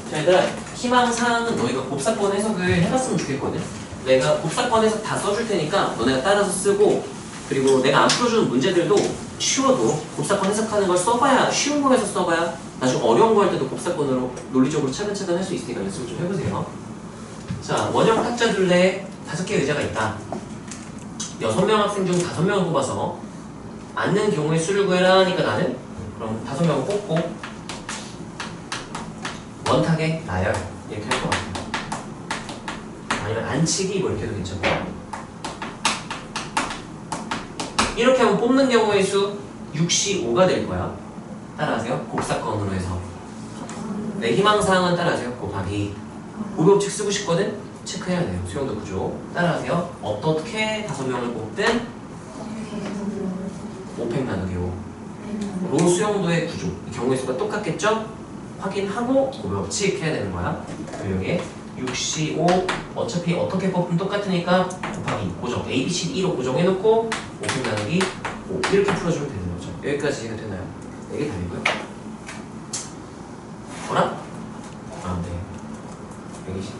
자, 얘들아, 희망사항은 너희가 곱사건 해석을 해봤으면 좋겠거든. 내가 곱사건 해석 다 써줄 테니까 너네가 따라서 쓰고, 그리고 내가 안 풀어주는 문제들도 쉬워도 곱사건 해석하는 걸 써봐야, 쉬운 거에서 써봐야 나중에 어려운 거 할 때도 곱사건으로 논리적으로 차근차근 할 수 있으니까 연습을 좀 해보세요. 자, 원형 탁자 둘레에 5개 의자가 있다. 6명 학생 중 5명을 뽑아서 앉는 경우의 수를 구해라 하니까 나는 그럼 5명을 뽑고 원탁에 나열 이렇게 할 것 같아요. 아니면 앉히기 뭐 이렇게 해도 괜찮고. 이렇게 하면 뽑는 경우의 수 65가 될 거야. 따라하세요. 곱사건으로 해서. 내 희망사항은 따라하세요. 곱하기. 우법칙 쓰고 싶거든? 체크해야 돼요. 수용도 구조. 따라하세요. 어떻게 5명을 뽑든 5팩 나누기 5. 로 수용도의 구조. 이 경우의 수가 똑같겠죠? 확인하고 우법칙 해야 되는 거야. 그리고 여기에 65 어차피 어떻게 뽑든 똑같으니까 곱하기 고정 A, B, C, D로 고정해놓고 5팩 나누기 5 이렇게 풀어주면 되는 거죠. 여기까지 이해가 되나요? 이게 답이고요. 뭐라? 아, 네. 120,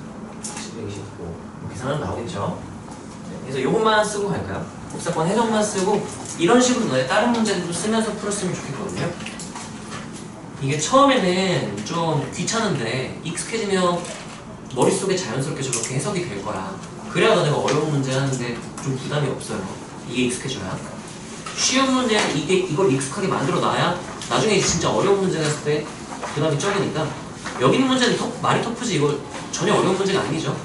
125 계산은 나오겠죠. 네, 그래서 요것만 쓰고 갈까요? 곱사건 해석만 쓰고 이런 식으로 너네 다른 문제들도 쓰면서 풀었으면 좋겠거든요. 이게 처음에는 좀 귀찮은데 익숙해지면 머릿속에 자연스럽게 저렇게 해석이 될 거야. 그래야 너네가 어려운 문제 하는데 좀 부담이 없어요. 이게 익숙해져야. 쉬운 문제는 이걸 익숙하게 만들어 놔야 나중에 진짜 어려운 문제 했을 때 부담이 적으니까. 여기 있는 문제는 말이 터프지 이거 전혀 어려운 문제가 아니죠.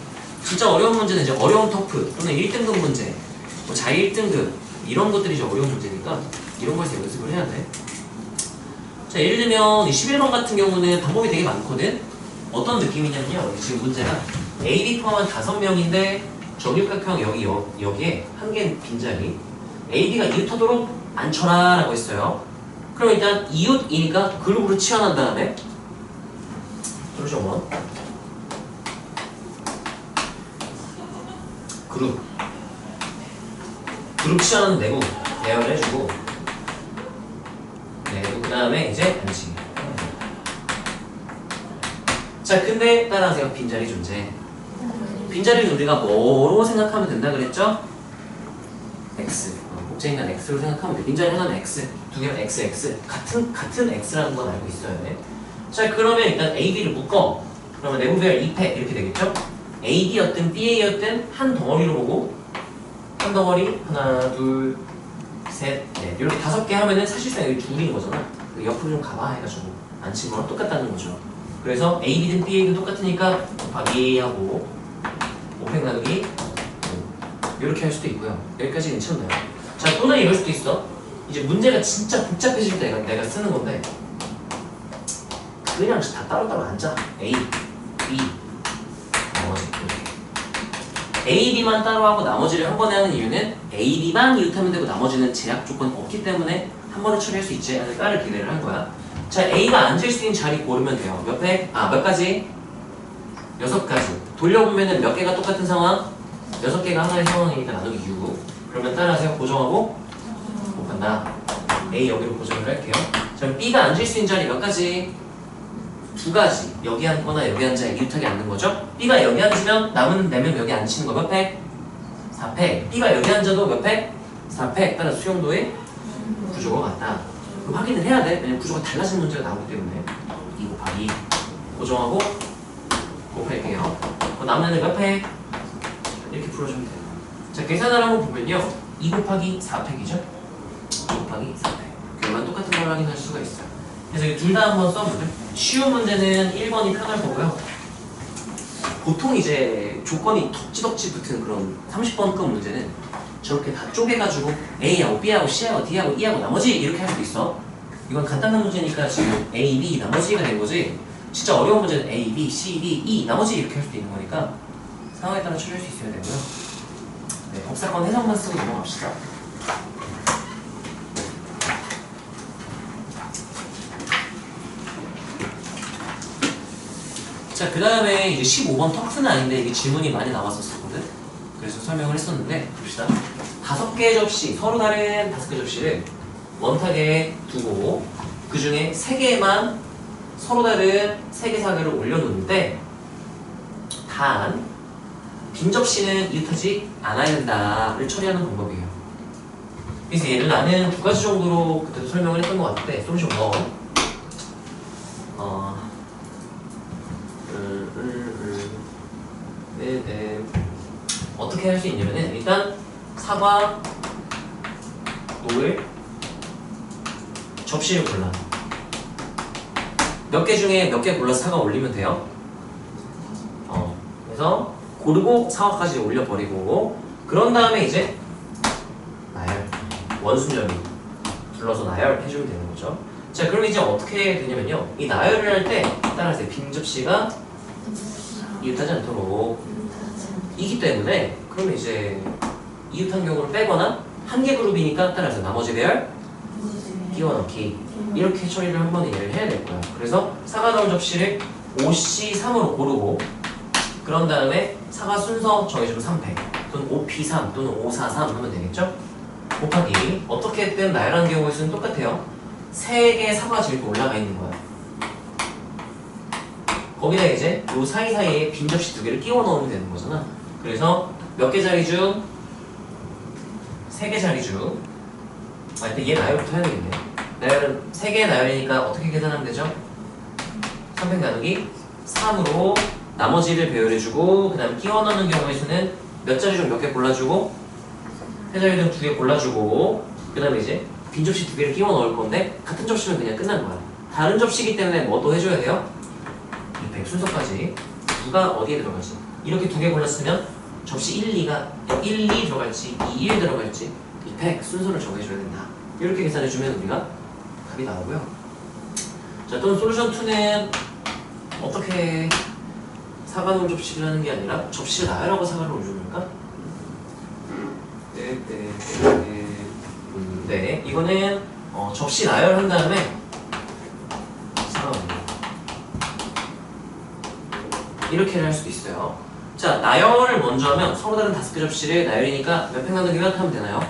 진짜 어려운 문제는 이제 어려운 터프 또는 1등급 문제, 뭐 자기 1등급 이런 것들이 이제 어려운 문제니까 이런 거에서 연습을 해야 돼. 자, 예를 들면 11번 같은 경우는 방법이 되게 많거든. 어떤 느낌이냐면요. 지금 문제가 A, B 포함한 5명인데 정육각형 여기에 한 개는 빈자리. A, B가 이웃하도록 앉혀라 라고 했어요. 그럼 일단 이웃이니까 그룹으로 치환한 다음에 솔루션 1 그룹 치환은 내고 대여를 해주고 그 다음에 이제 앉히기. 자, 근데 따라하세요. 빈자리 존재. 빈자리를 우리가 뭐로 생각하면 된다 그랬죠? X. 복제인간 X로 생각하면 돼. 빈자리 하나는 X, 두 개는 XX. 같은 X라는 건 알고 있어야 돼. 자, 그러면 일단 A, B를 묶어. 그러면 내부배열 2팩 이렇게 되겠죠? A, D였든 BA였든 한 덩어리로 보고 한 덩어리 하나, 둘, 셋, 넷 이렇게 5개 하면은 사실상 여기 둘인 거잖아. 옆으로 좀 가봐 해가지고 앉힌 거랑 똑같다는 거죠. 그래서 A, B든 BA든 똑같으니까 곱하기 하고 5팩 나누기 이렇게 할 수도 있고요. 여기까지 괜찮나요? 자, 또는 이럴 수도 있어. 이제 문제가 진짜 복잡해질 때 내가 쓰는 건데 그냥 다 따로따로 앉아. A, B, 나머지 이렇게. A, B만 따로 하고 나머지를 한 번에 하는 이유는 A, B만 이웃하면 되고 나머지는 제약 조건 없기 때문에 한 번에 처리할 수 있지 않을 까를 기대를 한 거야. 자, A가 앉을 수 있는 자리 고르면 돼요. 몇 팩? 몇 가지? 6가지. 돌려보면은 몇 개가 똑같은 상황? 6개가 하나의 상황이니까 나누기 6. 그러면 따라하세요. 고정하고 곱한다. A 여기로 고정을 할게요. 자, B가 앉을 수 있는 자리 몇 가지? 2가지. 여기 앉거나 여기 앉아야 이웃하게 앉는 거죠. B가 여기 앉으면 남은 4명 여기 앉히는 거 몇 팩? 4팩. B가 여기 앉아도 몇 팩? 4팩. 따라 수용도의 구조가 같다. 확인을 해야 돼. 왜냐면 구조가 달라진 문제가 나오기 때문에. 2 곱하기 고정하고 곱할게요. 남는 몇 팩? 이렇게 풀어주면 돼요. 자, 계산을 한번 보면요. 2 곱하기 4팩이죠? 2 곱하기 4팩. 결과는 똑같은 걸 확인할 수가 있어요. 그래서 둘 다 한번 써보죠. 쉬운 문제는 1번이 편할 거고요. 보통 이제 조건이 덕지덕지 붙은 그런 30번급 문제는 저렇게 다 쪼개가지고 A하고 B하고 C하고 D하고 E하고 나머지 이렇게 할 수도 있어. 이건 간단한 문제니까 지금 A, B, 나머지가 된 거지. 진짜 어려운 문제는 A, B, C, D, E, 나머지 이렇게 할 수도 있는 거니까 상황에 따라 처리할 수 있어야 되고요. 네, 법사건 해석만 쓰고 넘어갑시다. 자, 그 다음에 이제 15번 터프는 아닌데 이게 질문이 많이 나왔었거든. 그래서 설명을 했었는데 봅시다. 5개 접시, 서로 다른 5개 접시를 원탁에 두고 그 중에 3개만 서로 다른 세 개 사각을 올려놓는데 단 빈 접시는 이웃하지 않아야 된다를 처리하는 방법이에요. 그래서 얘를 나는 두 가지 정도로 그때도 설명을 했던 것 같은데 솔루션 1 어떻게 할 수 있냐면은 일단 사과 놓을 접시를 골라. 몇 개 중에 몇 개 골라서 사과 올리면 돼요. 그래서 고르고 사과까지 올려버리고 그런 다음에 이제 나열 원순열이 둘러서 나열해주면 되는 거죠. 자, 그럼 이제 어떻게 되냐면요. 이 나열을 할 때 따라서 빈 접시가 이웃하지 않도록 이기 때문에 그러면 이제 이웃한 경우를 빼거나 한 개 그룹이니까 따라서 나머지 배열 끼워넣기 이렇게 처리를 한 번에 얘를 해야 될 거야. 그래서 사과 넣은 접시를 5C3으로 고르고 그런 다음에 사과 순서 정해주고 3팩 또는 5P3 또는 543 하면 되겠죠? 곱하기 어떻게 했든 나열하는 경우에서는 똑같아요. 3개의 사과 지금 올라가 있는 거야. 거기다 이제 요 사이사이에 빈 접시 2개를 끼워 넣으면 되는 거잖아. 그래서 몇 개 자리 중 3개 자리 중 일단 얘 나열부터 해야 되겠네. 나열은 3개의 나열이니까 어떻게 계산하면 되죠? 3팩 나누기 3으로 나머지를 배열해주고 그 다음에 끼워 넣는 경우에서는 몇 자리 중 몇 개 골라주고 세 자리 중 2개 골라주고 그 다음에 이제 빈 접시 2개를 끼워 넣을 건데 같은 접시면 그냥 끝난 거야. 다른 접시이기 때문에 뭐 또 해줘야 돼요? 이 백 순서까지 누가 어디에 들어갈지 이렇게 2개 골랐으면 접시 1, 2가 1, 2 들어갈지 2, 1 들어갈지 이 백 순서를 정해줘야 된다. 이렇게 계산해주면 우리가 답이 나오고요. 자, 또는 솔루션 2는 어떻게 사과 놓은 접시를 하는 게 아니라 접시를 나열하고 사과를 올려줄까? 네, 이거는 접시 나열한 다음에 사과 올려 이렇게를 할 수도 있어요. 자, 나열을 먼저 하면 서로 다른 5개 접시를 나열이니까 몇 팩 나누기 몇 하면 되나요?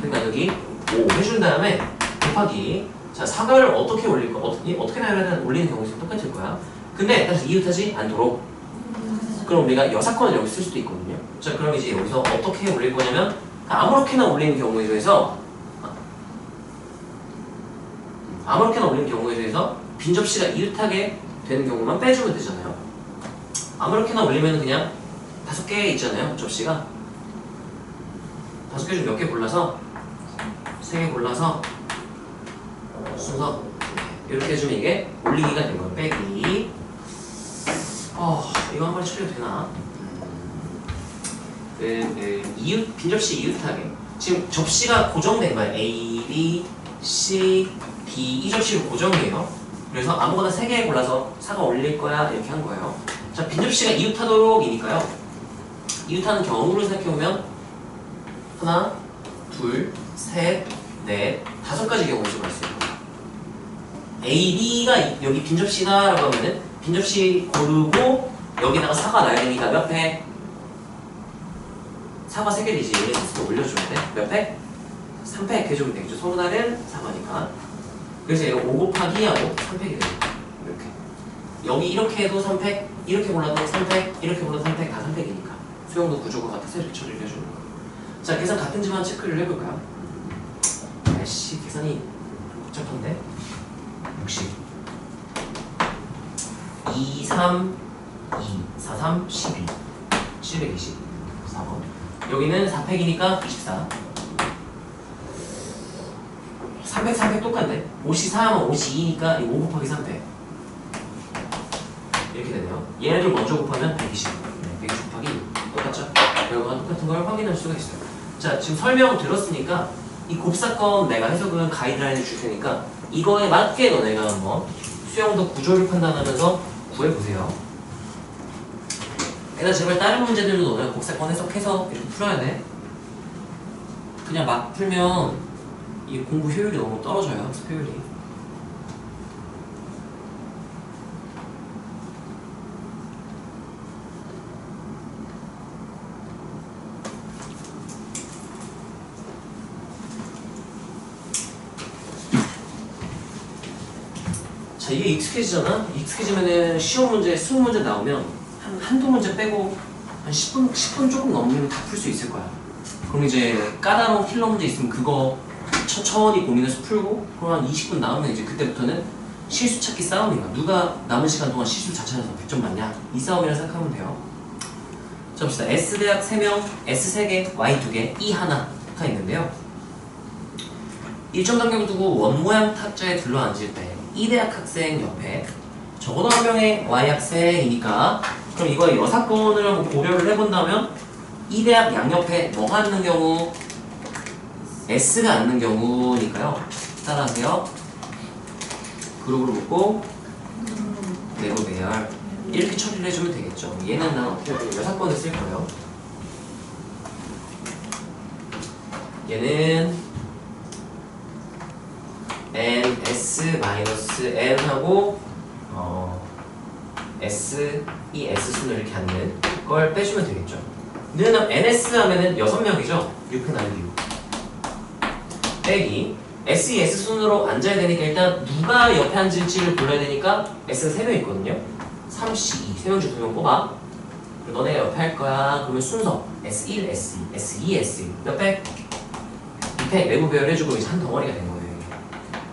팩 나누기 5 해준 다음에 곱하기 자, 사과를 어떻게 올릴까? 어떻게 나열하든 올리는 경우는 똑같을 거야. 근데 따라서 이웃하지 않도록 그럼 우리가 여사건을 여기 쓸 수도 있거든요. 자, 그럼 이제 여기서 어떻게 올릴 거냐면 아무렇게나 올리는 경우에 대해서 빈 접시가 이웃하게 되는 경우만 빼주면 되잖아요. 아무렇게나 올리면 그냥 5개 있잖아요. 접시가 5개 중 몇 개 골라서 3개 골라서 순서 이렇게 해주면 이게 올리기가 된 거예요. 빼기 이거 한 번에 처리가 되나? 빈 접시 이웃하게 지금 접시가 고정된 거예요. A, B, C, D 이 접시로 고정이에요. 그래서 아무거나 3개 골라서 사과 올릴 거야 이렇게 한 거예요. 자, 빈 접시가 이웃하도록이니까요. 이웃하는 경우를 생각해보면 하나, 둘, 셋, 넷, 5가지 경우가 있어요. A, B가 여기 빈 접시다라고 하면은 빈 접시 고르고 여기다가 사과 나열이니까 몇 팩? 사과 3개를 이제 얘네 스스로 올려줘야 돼. 몇 팩? 3팩 해주면 되겠죠. 서로 다른 사과니까. 그래서 얘가 5 곱하기 하고 3팩이 돼요. 이렇게. 여기 이렇게 해도 3팩, 이렇게 골라도 3팩, 이렇게 골라도 3팩, 다 3팩이니까. 수용도 구조가 같아서 이렇게 처리를 해주는 거예요. 자, 계산 같은지만 체크를 해볼까요? 아이씨, 계산이 복잡한데? 60 2, 3, 2, 4, 3, 12 720 4번 여기는 4팩이니까 24 3팩 3팩 똑같네. 54 하면 52니까 5 곱하기 3팩 이렇게 되네요. 얘네들 먼저 곱하면 120 120 곱하기 똑같죠? 결과가 똑같은 걸 확인할 수가 있어요. 자, 지금 설명을 들었으니까 이 곱사건 내가 해석은 가이드라인을 줄 테니까 이거에 맞게 너네가 한번 수영도 구조를 판단하면서 구해보세요. 얘들아, 제발 다른 문제들도 너네가 곱사건 해석해서 이렇게 풀어야 돼. 그냥 막 풀면 이 공부 효율이 너무 떨어져요. 학습 효율이. 자, 자, 이게 익숙해지잖아? 익숙해지면은 시험 문제, 수능 문제 나오면 한두 문제 빼고 한 10분 조금 넘으면 다 풀 수 있을 거야. 그럼 이제 까다로운 킬러 문제 있으면 그거 천천히 고민해서 풀고 그럼 한 20분 남으면 이제 그때부터는 실수 찾기 싸움이야. 누가 남은 시간 동안 실수 잘 찾아서 100점 맞냐? 이 싸움이라 생각하면 돼요. 자, 봅시다. S대학 3명, S 3개, Y 2개, E 하나가 있는데요. 일정 간격 두고 원 모양 탁자에 둘러앉을 때 E 대학 학생 옆에 적어도 한 명의 Y 학생이니까 그럼 이거 여사건을 한번 고려를 해본다면 E 대학 양옆에 뭐가 앉는 경우? S가 앉는 경우니까요. 따라하세요. 그룹으로 묶고 내부 배열 이렇게 처리를 해주면 되겠죠. 얘는 난 어떻게 여사건을 쓸 거예요. 얘는 n, s, n 하고 s, 이 s 순을 이렇게 앉는 걸 빼주면 되겠죠. 는 ns 하면은 6명이죠. 6은 아니고 6 빼기 s, s 순으로 앉아야 되니까 일단 누가 옆에 앉을지를 골라야 되니까 s가 3명 있거든요. 3, 2, 3명 중 2명 뽑아. 그리고 너네가 옆에 할 거야. 그러면 순서 S1, S2, S2, S1 옆에 밑에 내부 배열해주고 이제 한 덩어리가 된 거예요.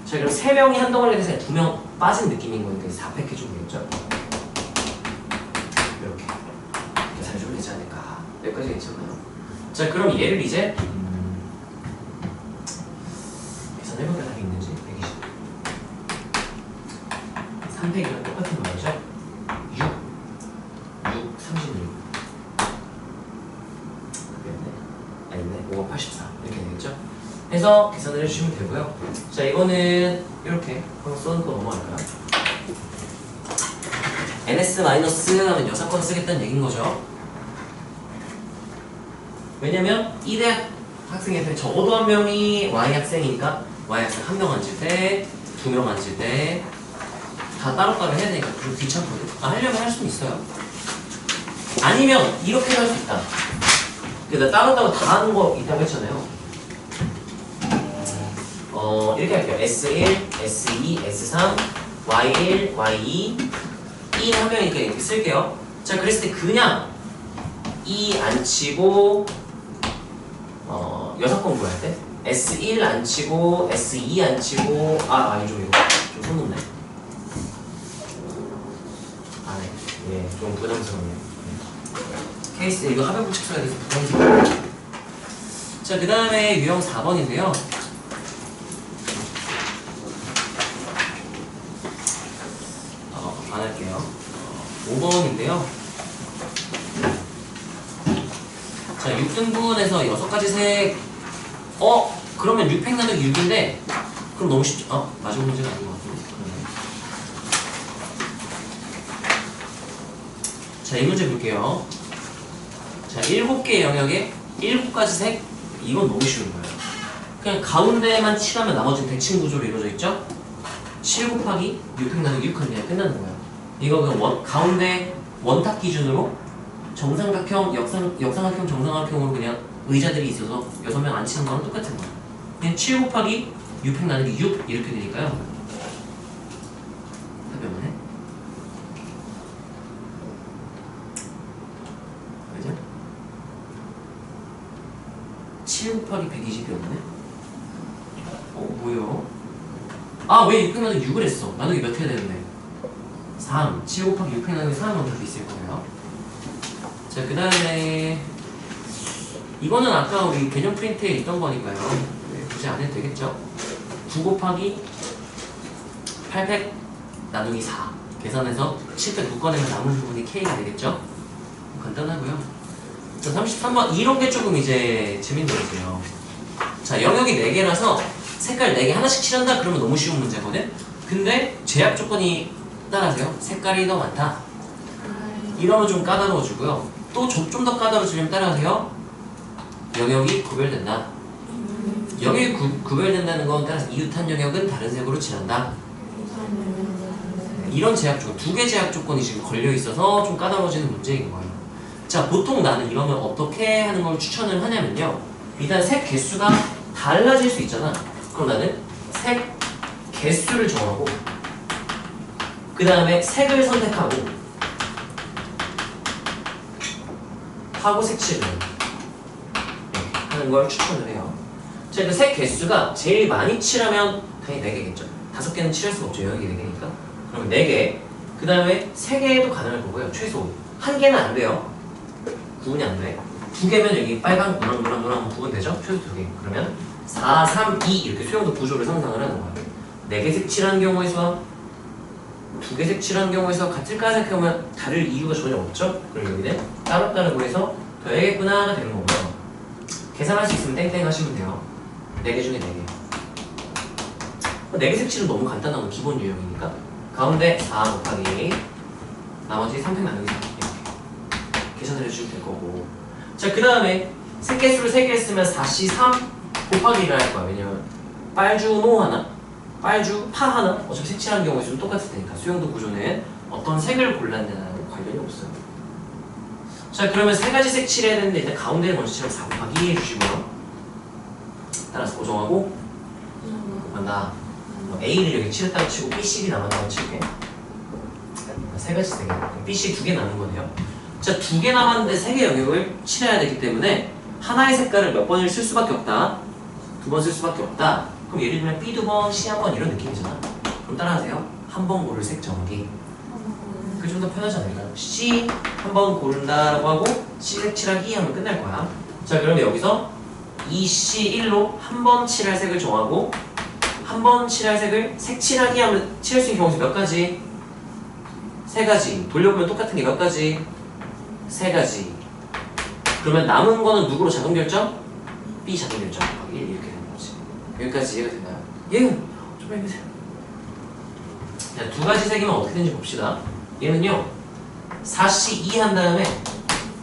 자, 그럼 3명이 한 덩어리가 돼서 2명 빠진 느낌인 거니까 4팩 해주면 되겠죠. 이렇게 계산해주면 되지 않을까. 여기까지 괜찮나요? 자, 그럼 얘를 이제 계산해보면 답이 있는지 120 3팩이랑 똑같은 말이죠. 6, 36 아니네 5가 84 이렇게 되겠죠. 해서 계산을 해주시면 되고요. 자, 이거는 이렇게 한번 써놓고 넘어갈까요? ns 하면 여사건 쓰겠다는 얘기인 거죠. 왜냐면 이 대학 학생 옆에 적어도 한 명이 Y 학생이니까 Y 학생 한 명 앉을 때, 2명 앉을 때 다 따로따로 해야 되니까 좀 귀찮거든. 하려면 할 수는 있어요. 아니면 이렇게도 할 수 있다. 근데 따로따로 다 하는 거 있다고 했잖아요. 이렇게 할게요. S1, S2, S3, Y1, Y2 E 한 명이니까 이렇게 쓸게요. 자, 그랬을 때 그냥 E 안 치고 여사건 구할 때 S1 안 치고 S2 안 치고 아니죠. 이거 좀 손 놓네. 네, 좀 부담스럽네요. 케이스 이거 하변부 측소해야 돼서 부담스럽네요. 자, 그 다음에 유형 4번인데요. 안 할게요. 5번인데요. 자, 6등분에서 6가지 색. 그러면 6팩 나누기 6인데 그럼 너무 쉽죠? 마지막 문제가 아닌 것 같은데. 자, 이 문제 볼게요. 자, 7개의 영역에 7가지 색. 이건 너무 쉬운 거예요. 그냥 가운데만 칠하면 나머지는 대칭 구조로 이루어져 있죠? 7 곱하기 6팩 나누기 6 하면 그냥 끝나는 거예요. 이거 그냥 가운데 원탁 기준으로 정삼각형, 역삼각형, 정삼각형으로 그냥 의자들이 있어서 6명 안 치는 거랑 똑같은 거예요. 그냥 7 곱하기 6팩 나누기 6 이렇게 되니까요. 답이 없네. 그죠? 7 곱하기 120이 없네? 뭐요? 왜 6팩 나누기 6을 했어? 나누기 몇 해야 되는데? 3. 7 곱하기 6팩 나누기 3은 답이 있을 거예요. 자, 그 다음에 이거는 아까 우리 개념 프린트에 있던 거니까요. 굳이 안 해도 되겠죠? 9 곱하기 8팩 나누기 4 계산해서 7팩 묶어내면 남은 부분이 K가 되겠죠? 간단하고요. 자, 33번 이런 게 조금 이제 재밌는 거예요. 자, 영역이 4개라서 색깔 4개 하나씩 칠한다 그러면 너무 쉬운 문제거든? 근데 제약 조건이 따라하세요. 색깔이 더 많다. 이러면 좀 까다로워지고요. 또 좀 더 까다로워지면 따라하세요. 영역이 구별된다. 영역이 구별된다는 건 따라서 이웃한 영역은 다른 색으로 칠한다. 이런 제약 조건, 2개 제약 조건이 지금 걸려 있어서 좀 까다로워지는 문제인 거예요. 자, 보통 나는 이러면 어떻게 하는 걸 추천을 하냐면요. 일단 색 개수가 달라질 수 있잖아. 그럼 나는 색 개수를 정하고 그 다음에 색을 선택하고 색칠을 하는 걸 추천을 해요. 자, 그 색 개수가 제일 많이 칠하면 당연히 4개겠죠. 5개는 칠할 수가 없죠. 여기 4개니까. 그럼 4개. 그 다음에 3개도 가능할 거고요. 최소. 1개는 안 돼요. 구분이 안 돼. 2개면 여기 빨강, 노랑 구분되죠? 최소 2개. 그러면 4, 3, 2 이렇게 수영도 구조를 상상을 하는 거예요. 4개 색칠하는 경우에서 2개 색칠하는 경우에서 같을까 생각해보면 다를 이유가 전혀 없죠? 그럼 여기는 따로따로 해서 더해야겠구나가 되는 거고요. 계산할 수 있으면 땡땡 하시면 돼요. 4개 중에 4개. 4개 색칠은 너무 간단한 건 기본 유형이니까 가운데 4 곱하기 나머지 3팩 나누기 3 이렇게 계산을 해주면 될 거고. 자, 그 다음에 색개수를 3개 했으면 4C3 곱하기를 할 거야. 왜냐면 빨주노 하나, 빨주 파 하나 어차피 색칠하는 경우에 좀 똑같을 테니까 수영도 구조는 어떤 색을 골랐냐는 관련이 없어요. 자, 그러면 3가지 색칠해야 되는데 일단 가운데를 먼저 칠하면 4 곱하기 해주시고요. 따라서 고정하고 나 A를 여기 칠했다고 치고 B, C, D 남았다고 칠게. 3가지 색이 B, C 2개 남은 거네요. 자, 2개 남았는데 3개 영역을 칠해야 되기 때문에 하나의 색깔을 몇 번을 쓸 수밖에 없다. 2번 쓸 수밖에 없다. 그럼 예를 들면 B 2번, C 1번 이런 느낌이잖아. 그럼 따라하세요. 한 번 고를 색 정하기. 그게 좀 더 편하지 않을까? C 한 번 고른다라고 하고 C 색칠하기 하면 끝날 거야. 자, 그러면 여기서 2C1로 한 번 칠할 색을 정하고 한 번 칠할 색을 색칠하기 하면 칠할 수 있는 경우는 몇 가지? 3가지. 돌려보면 똑같은 게 몇 가지? 3가지. 그러면 남은 거는 누구로 자동 결정? B 자동 결정. 1 이렇게 되는 거지. 여기까지 이해가 되나요? 얘는 좀 해보세요. 자, 2가지 색이면 어떻게 되는지 봅시다. 얘는요 4C2 한 다음에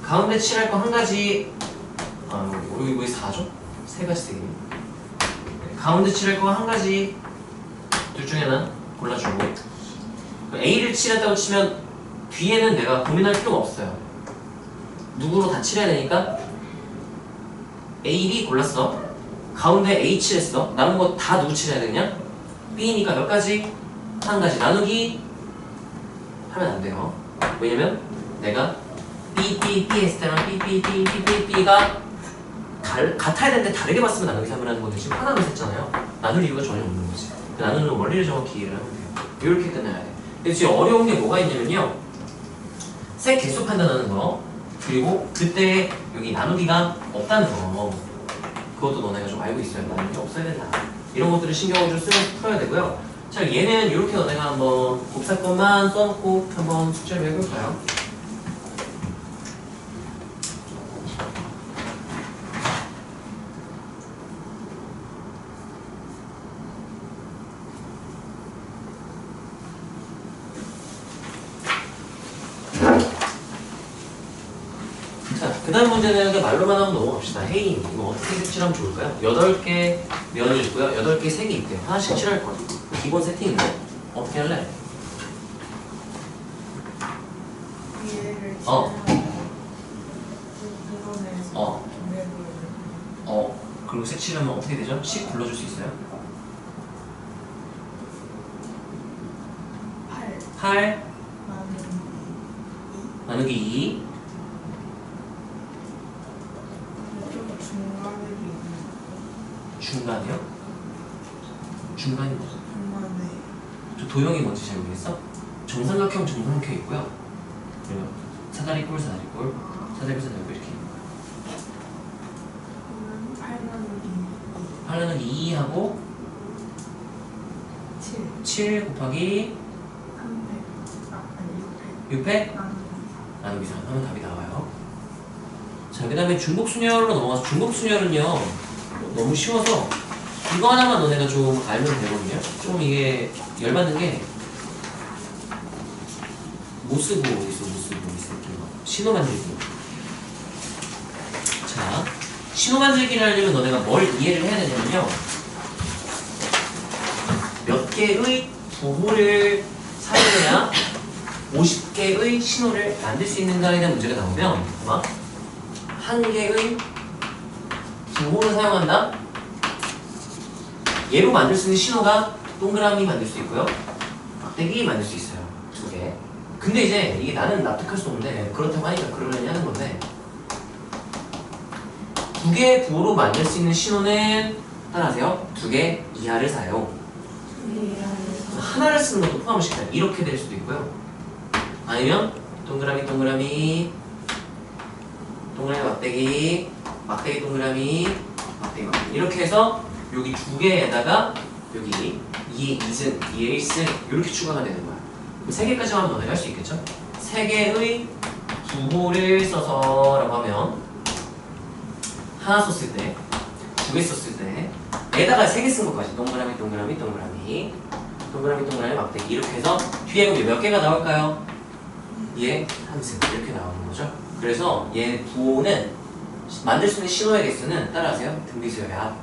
가운데 칠할 거 한 가지. 여기 왜 4죠? 3가지 색이네. 가운데 칠할 거 한 가지 둘 중에 하나 골라주고 A를 칠했다고 치면 뒤에는 내가 고민할 필요가 없어요. 누구로 다 칠해야 되니까 A, B 골랐어. 가운데 A 칠했어. 남은 거 다 누구 칠해야 되냐? B니까 몇 가지? 한 가지. 나누기 하면 안 돼요. 왜냐면 내가 B, B, B 했을 때랑 B, B, B, B, B, B가 같아야 되는데 다르게 봤으면 나누기 3을 하는 건데 지금 하나만 했잖아요. 나눌 이유가 전혀 없는 거지. 나누는 원리를 정확히 이해를 하면 돼요. 이렇게 끝내야 돼. 근데 지금 어려운 게 뭐가 있냐면요. 색 개수 판단하는 거, 그리고 그때 여기 나누기가 없다는 거. 그것도 너네가 좀 알고 있어야 나누기 없어야 된다. 이런 것들을 신경을 좀 쓰면서 풀어야 되고요. 자, 얘는 이렇게 너네가 한번 곱사건만 써놓고 한번 숙제를 해볼까요? 그 다음 문제는 그냥 말로만 하면 넘어갑시다. 헤인, 이거 어떻게 색칠하면 좋을까요? 8개 면이 있고요. 8개 색이 있대요. 하나씩 칠할 거야. 기본 세팅인데 어떻게 할래? 그리고 색칠하면 어떻게 되죠? 10 불러줄 수 있어요? 8 나누기 2 중간이요? 중간이 뭐죠? 저 도형이 뭔지 잘 모르겠어? 정삼각형 있고요. 그리고 사다리꼴 사다리꼴 이렇게 8 나누기 2 하고 7 곱하기 6팩 나누기 3 하면 답이 나와요. 자, 그 다음에 중복순열로 넘어가서 중복순열은요 너무 쉬워서 이거 하나만 너네가 좀 알면 되거든요. 좀 이게 열받는 게 모스보 있어. 신호 만들기. 자, 신호 만들기를 하려면 너네가 뭘 이해를 해야 되냐면요. 몇 개의 부호를 사용해야 50개의 신호를 만들 수 있는가에 대한 문제가 나오면 아마 한 개의 부호를 사용한다? 얘로 만들 수 있는 신호가 동그라미 만들 수 있고요. 막대기 만들 수 있어요. 근데 이제 이게 나는 납득할 수 없는데 그렇다고 하니까 그러려니 하는 건데, 두 개의 부호로 만들 수 있는 신호는 따라하세요. 두 개 이하를 사요. 하나를 쓰는 것도 포함을 시켜요. 이렇게 될 수도 있고요. 아니면 동그라미 동그라미 동그라미 막대기 막대기 동그라미 막대기 막대기 이렇게 해서 여기 두 개에다가 여기 2의 2승, 2의 1승 이렇게 추가가 되는 거야. 그럼 세 개까지만 하면 너네가 할 수 있겠죠? 세 개의 부호를 써서 라고 하면 하나 썼을 때, 두 개 썼을 때 에다가 세 개 쓴 것까지 동그라미 동그라미 동그라미 동그라미 동그라미 막대기 이렇게 해서 뒤에 몇 개가 나올까요? 얘 3승 이렇게 나오는 거죠. 그래서 얘 부호는 만들 수 있는 신호의 개수는 따라하세요. 등비수열야.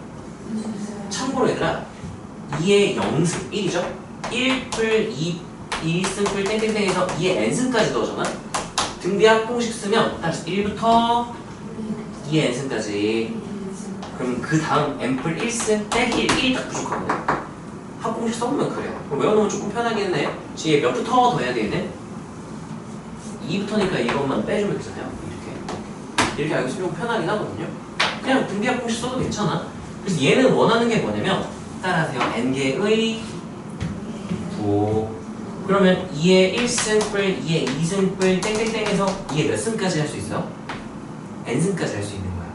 참고로 얘들아 2의 0승 1이죠? 1뿔 2 1승뿔 땡땡땡에서 2의 n승까지 넣어줘나? 등비합 공식 쓰면 따라서 1부터 2의 n승까지. 그럼 그 다음 n뿔 1승 빼기 1이 딱 부족하거든. 합공식 써보면 그래요. 그럼 외워놓으면 조금 편하긴 해. 지금 몇부터 더 해야 되겠네? 2부터니까 이것만 빼주면 되잖아요. 이렇게 알고 있으면 편하긴 하거든요. 그냥 등비합 공식 써도 괜찮아. 그래서 얘는 원하는 게 뭐냐면 따라하세요. n개의 부호. 그러면 2의 1승뿔, 2의 2승뿔 땡땡땡에서 2의 몇 승까지 할 수 있어요? n승까지 할 수 있는 거야.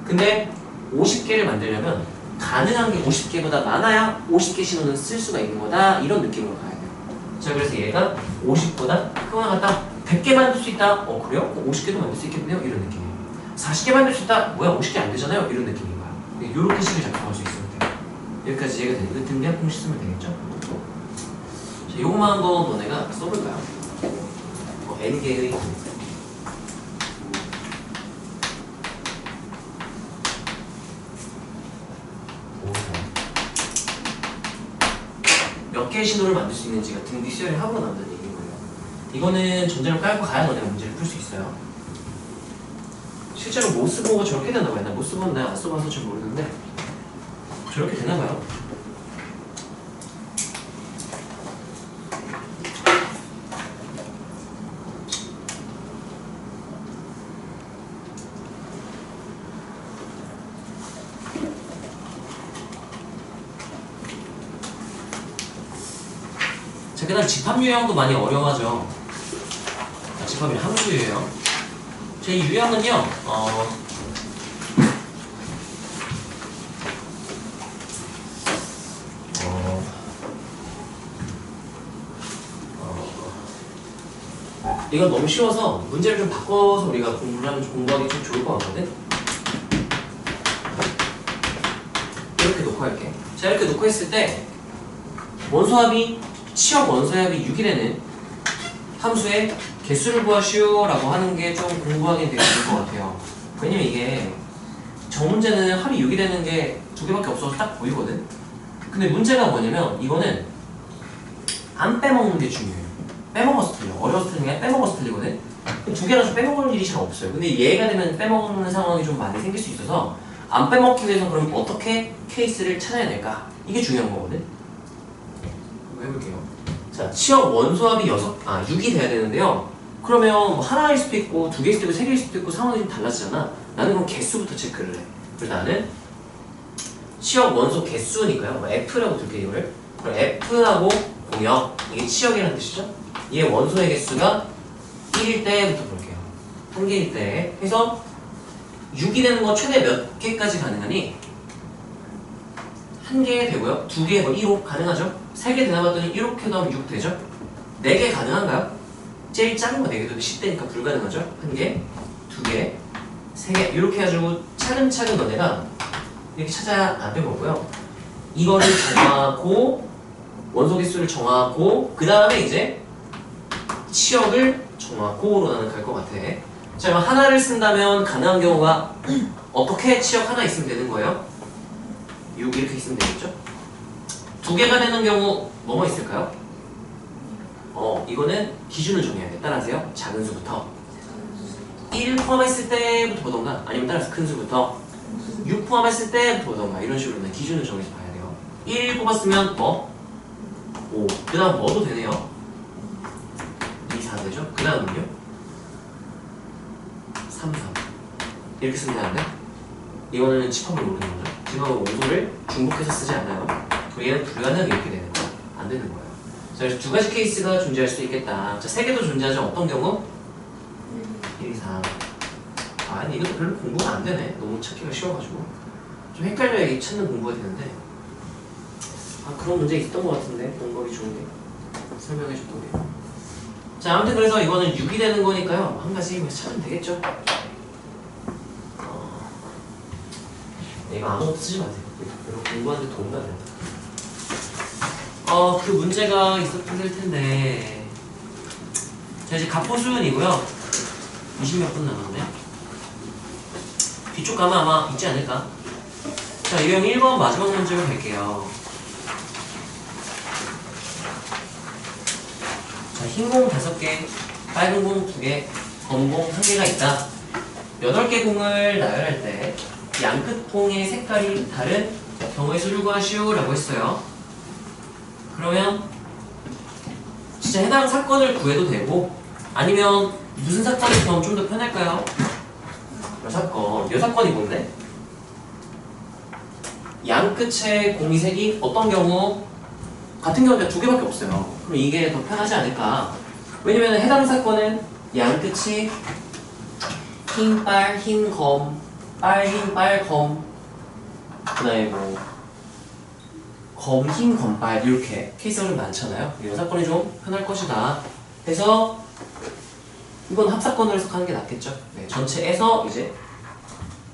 근데 50개를 만들려면 가능한 게 50개보다 많아야 50개 신호는 쓸 수가 있는 거다. 이런 느낌으로 가야 돼요. 자, 그래서 얘가 50보다 크거나 같다. 100개 만들 수 있다. 그래요? 50개도 만들 수 있겠네요. 이런 느낌이에요. 40개 만들 수 있다. 뭐야 50개 안 되잖아요. 이런 느낌인 거야. 이렇게 식을 작성할 수 있으면 돼요. 여기까지 이해가 되니까 등비합 공식 쓰면 되겠죠? 자, 요것만 한번 너네가 써볼까요? n개의 몇 개의 신호를 만들 수 있는지가 등비 수열을 하고 나온다는 얘기인 거예요. 이거는 전제를 깔고 가야 너네가 문제를 풀 수 있어요. 실제로 모스보호가 저렇게 되나 봐요. 나 모스보호는 내가 안 써봐서 잘 모르는데 저렇게 되나 봐요. 자, 그다음 집합 유형도 많이 어려워하죠. 자, 집합 유형 함수 유형. 제 유형은요, 이건 너무 쉬워서 문제를 좀 바꿔서 우리가 공부하기 좀 좋을 것 같거든? 이렇게 놓고 할게. 자, 이렇게 놓고 했을 때 원소합이 치역 원소합이 6이 되는 함수의 개수를 구하시오 라고 하는 게 좀 공부하기 되게 좋을 것 같아요. 왜냐면 이게 저 문제는 합이 6이 되는 게 두 개밖에 없어서 딱 보이거든? 근데 문제가 뭐냐면 이거는 안 빼먹는 게 중요해요. 빼먹어서 틀려. 어려워서 틀리는 게 빼먹어서 틀리거든? 두 개라서 빼먹을 일이 잘 없어요. 근데 얘가 되면 빼먹는 상황이 좀 많이 생길 수 있어서 안 빼먹기 위해서 그럼 어떻게 케이스를 찾아야 될까? 이게 중요한 거거든? 한번 해볼게요. 자, 치역 원소합이 6이 돼야 되는데요. 그러면 뭐 하나일 수도 있고 두 개일 수도 있고 세 개일 수도 있고 상황이 좀 달라지잖아. 나는 그럼 개수부터 체크를 해. 그래서 나는 치역 원소 개수니까요. 뭐 F라고 둘게 이거를. 그럼 F하고 공역 이게 치역이라는 뜻이죠. 얘 원소의 개수가 1일 때부터 볼게요. 한 개일 때. 그래서 6이 되는 거 최대 몇 개까지 가능하니? 한 개 되고요. 두 개, 1호 가능하죠? 세 개 되나 봤더니 이렇게 넣으면 6 되죠? 4개 가능한가요? 제일 작은 거 4개도 10대니까 불가능하죠? 한 개, 두 개, 세 개 이렇게 해가지고 차근차근 너네가 이렇게 찾아야 안 되고요. 이거를 정하고 원소 개수를 정하고 그 다음에 이제 치역을 정하고로 나는 갈 것 같아. 자, 그럼 하나를 쓴다면 가능한 경우가 어떻게 치역 하나 있으면 되는 거예요? 6 이렇게 있으면 되겠죠? 두 개가 되는 경우 뭐뭐 있을까요? 이거는 기준을 정해야 돼. 따라하세요. 작은 수부터 1 포함했을 때부터 보던가 아니면 따라서 큰 수부터 6 포함했을 때부터 보던가 이런 식으로 기준을 정해서 봐야 돼요. 1 뽑았으면 5. 그 다음 뭐도 되네요. 2, 4 되죠? 그 다음은요? 3, 3 이렇게 쓰면 되는데 이거는 집합을 모르는 거죠. 집합은 원소를 중복해서 쓰지 않아요. 얘는 불가능하게 이렇게 되는 거야. 안 되는 거예요. 자, 그래서 두 가지 케이스가 존재할 수 있겠다. 자, 세 개도 존재하죠. 어떤 경우? 1, 2, 3 아니 이것도 별로 공부가 안 되네. 너무 찾기가 쉬워가지고 좀 헷갈려야 찾는 공부가 되는데 그런 문제 있었던 것 같은데 원거리 좋은 게 설명해줬던 게. 자, 아무튼 그래서 이거는 6이 되는 거니까요. 한 가지 찾으면 되겠죠. 이거 아무것도 쓰지 마세요. 별로 공부하는데 도움이 안 된다. 그 문제가 있을 텐데. 자, 이제 갑보수은이고요. 20몇 분 남았네. 뒤쪽 가면 아마 있지 않을까? 자, 유형 1번 마지막 문제로 갈게요. 자, 흰 공 5개, 빨간 공 2개, 검은 공 1개가 있다. 8개 공을 나열할 때 양끝 공의 색깔이 다른 경우의 수를 구하시오 라고 했어요. 그러면 진짜 해당 사건을 구해도 되고 아니면 무슨 사건이 그럼 좀 더 편할까요? 이 사건. 이 사건이 뭔데? 양끝의 공이 색이 어떤 경우? 같은 경우가 2개밖에 없어요. 그럼 이게 더 편하지 않을까? 왜냐면 해당 사건은 양끝이 흰 빨, 흰 검, 빨, 흰 빨, 검, 그 다음에 뭐 검, 흰, 검, 빨 이렇게 케이스가 좀 많잖아요. 이 사건이 좀 편할 것이다. 그래서 이건 합사건으로 해석하는 게 낫겠죠. 네, 전체에서 이제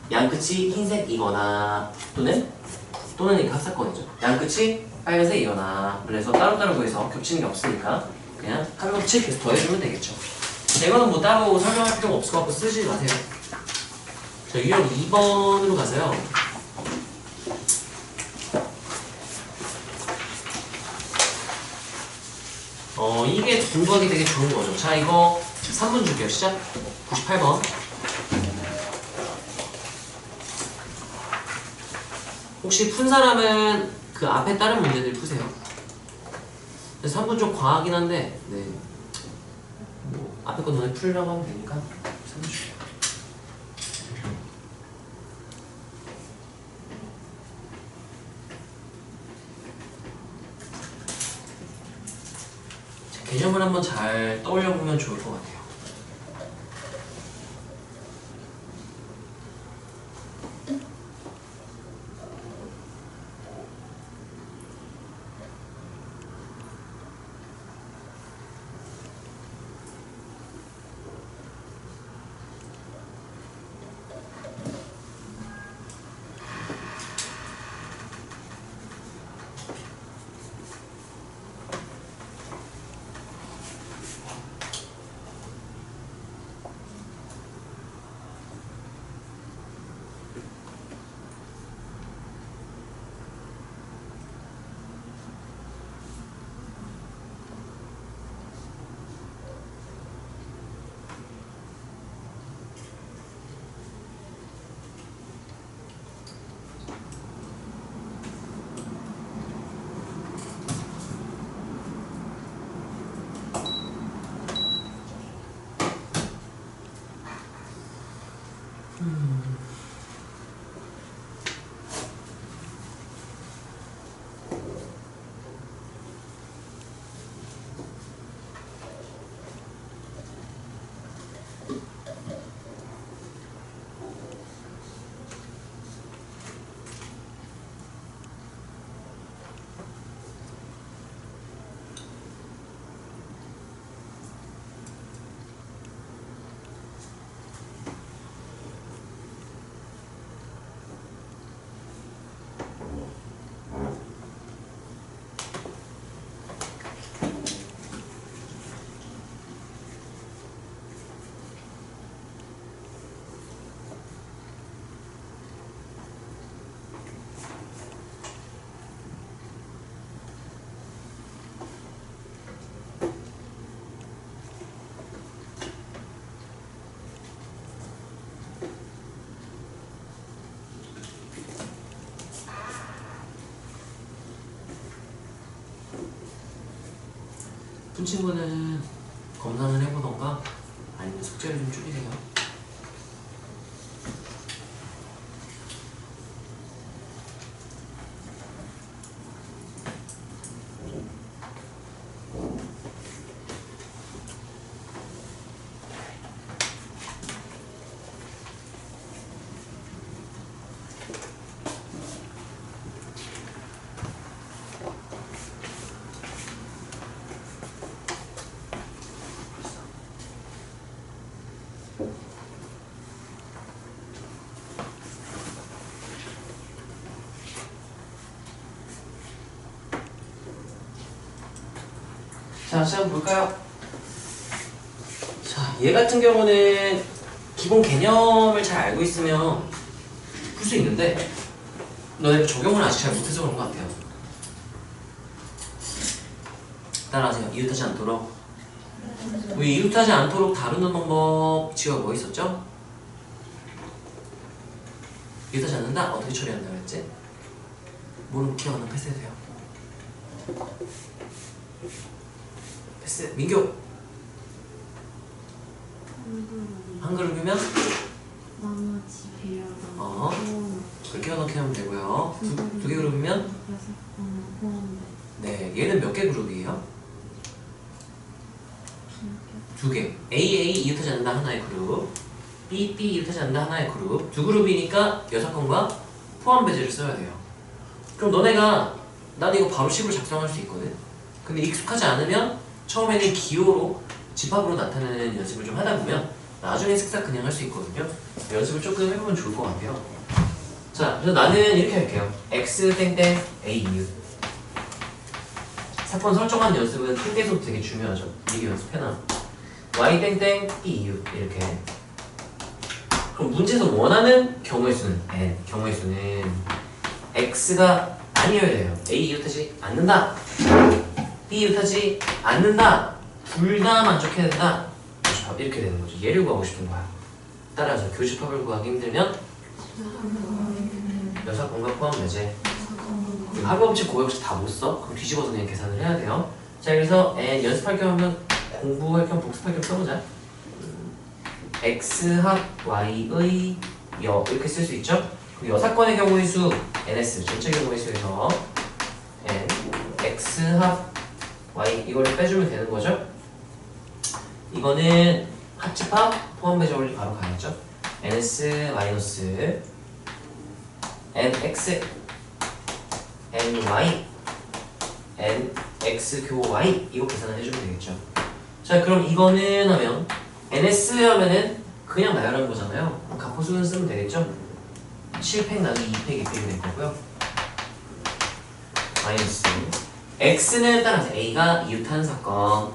양끝이 흰색이거나 또는 이게 합사건이죠. 양끝이 빨간색이거나 그래서 따로따로 구해서 겹치는 게 없으니까 그냥 한 겹치 계속 더해주면 되겠죠. 이거는 뭐 따로 설명할 필요가 없을 것 같고 쓰지 마세요. 자, 유형 2번으로 가서요. 이게 공부하기 되게 좋은 거죠. 자, 이거 3분 줄게요. 시작. 98번. 혹시 푼 사람은 그 앞에 다른 문제들 푸세요. 3분 좀 과하긴 한데, 네. 뭐 앞에 거 너네 풀려고 하면 되니까 3분 줄게요. 개념을 한번 잘 떠올려 보면 좋을 것 같아요. 푼 친구는 검사를 해보던가 숙제를 좀 줄이세요. 자, 시작해 볼까요? 자, 얘 같은 경우는 기본 개념을 잘 알고 있으면 풀 수 있는데 너네 적용을 아직 잘 못해서 그런 것 같아요. 따라하세요. 이웃하지 않도록. 우리 이웃하지 않도록 다루는 방법 지금 뭐 있었죠? 이웃하지 않는다? 어떻게 처리한다 그랬지? 모르면 기억 안 나면 패스해도 돼요. 패스. 민규. 한 그룹이면 나머지 배열과 그렇게 넣게 하면 되고요. 두 개 그룹이면 네, 얘는 몇 개 그룹이에요? 두 개. A 이웃하지 않는다 하나의 그룹, B 이웃하지 않는다 하나의 그룹. 두 그룹이니까 여사건과 포함 배제를 써야 돼요. 그럼 너네가 나는 이거 바로 식으로 작성할 수 있거든. 근데 익숙하지 않으면 처음에는 기호로 집합으로 나타내는 연습을 좀 하다 보면 나중에 쓱싹 그냥 할 수 있거든요. 연습을 조금 해보면 좋을 것 같아요. 자, 그래서 나는 이렇게 할게요. x 땡땡 a 이웃. 사건 설정한 연습은 땡땡에서부터 되게 중요하죠. 이게 연습해놔. y 땡땡 b 이웃 이렇게. 그럼 문제에서 원하는 경우의 수는 n. 경우의 수는 x가 아니어야 돼요. a 이웃하지 않는다. b 이웃하지 않는다. 둘 다 만족해야 된다. 교집합 이렇게 되는 거죠. 얘를 구하고 싶은 거야. 따라서 교집합을 구하기 힘들면 여사건과 포함 배제. 합의법칙 고역식 다 못 써? 그럼 뒤집어서 그냥 계산을 해야 돼요. 자, 그래서 연습할 겸 하면 공부할 겸 복습할 겸 써보자. x 합 y의 여 이렇게 쓸 수 있죠? 그리고 여사건의 경우의 수 ns 전체 경우의 수에서 n x 합 y 이걸 빼주면 되는 거죠? 이거는 합집합 포함 배제 원리 바로 가야죠. ns 마이너스 nx ny nx 교 y 이거 계산을 해주면 되겠죠. 자, 그럼 이거는 하면 ns 하면은 그냥 나열한 거잖아요. 가포수는 쓰면 되겠죠. 7팩 나누기 2팩 2팩이 될 거고요. 마이너스 x는 따라서 a가 이웃한 사건,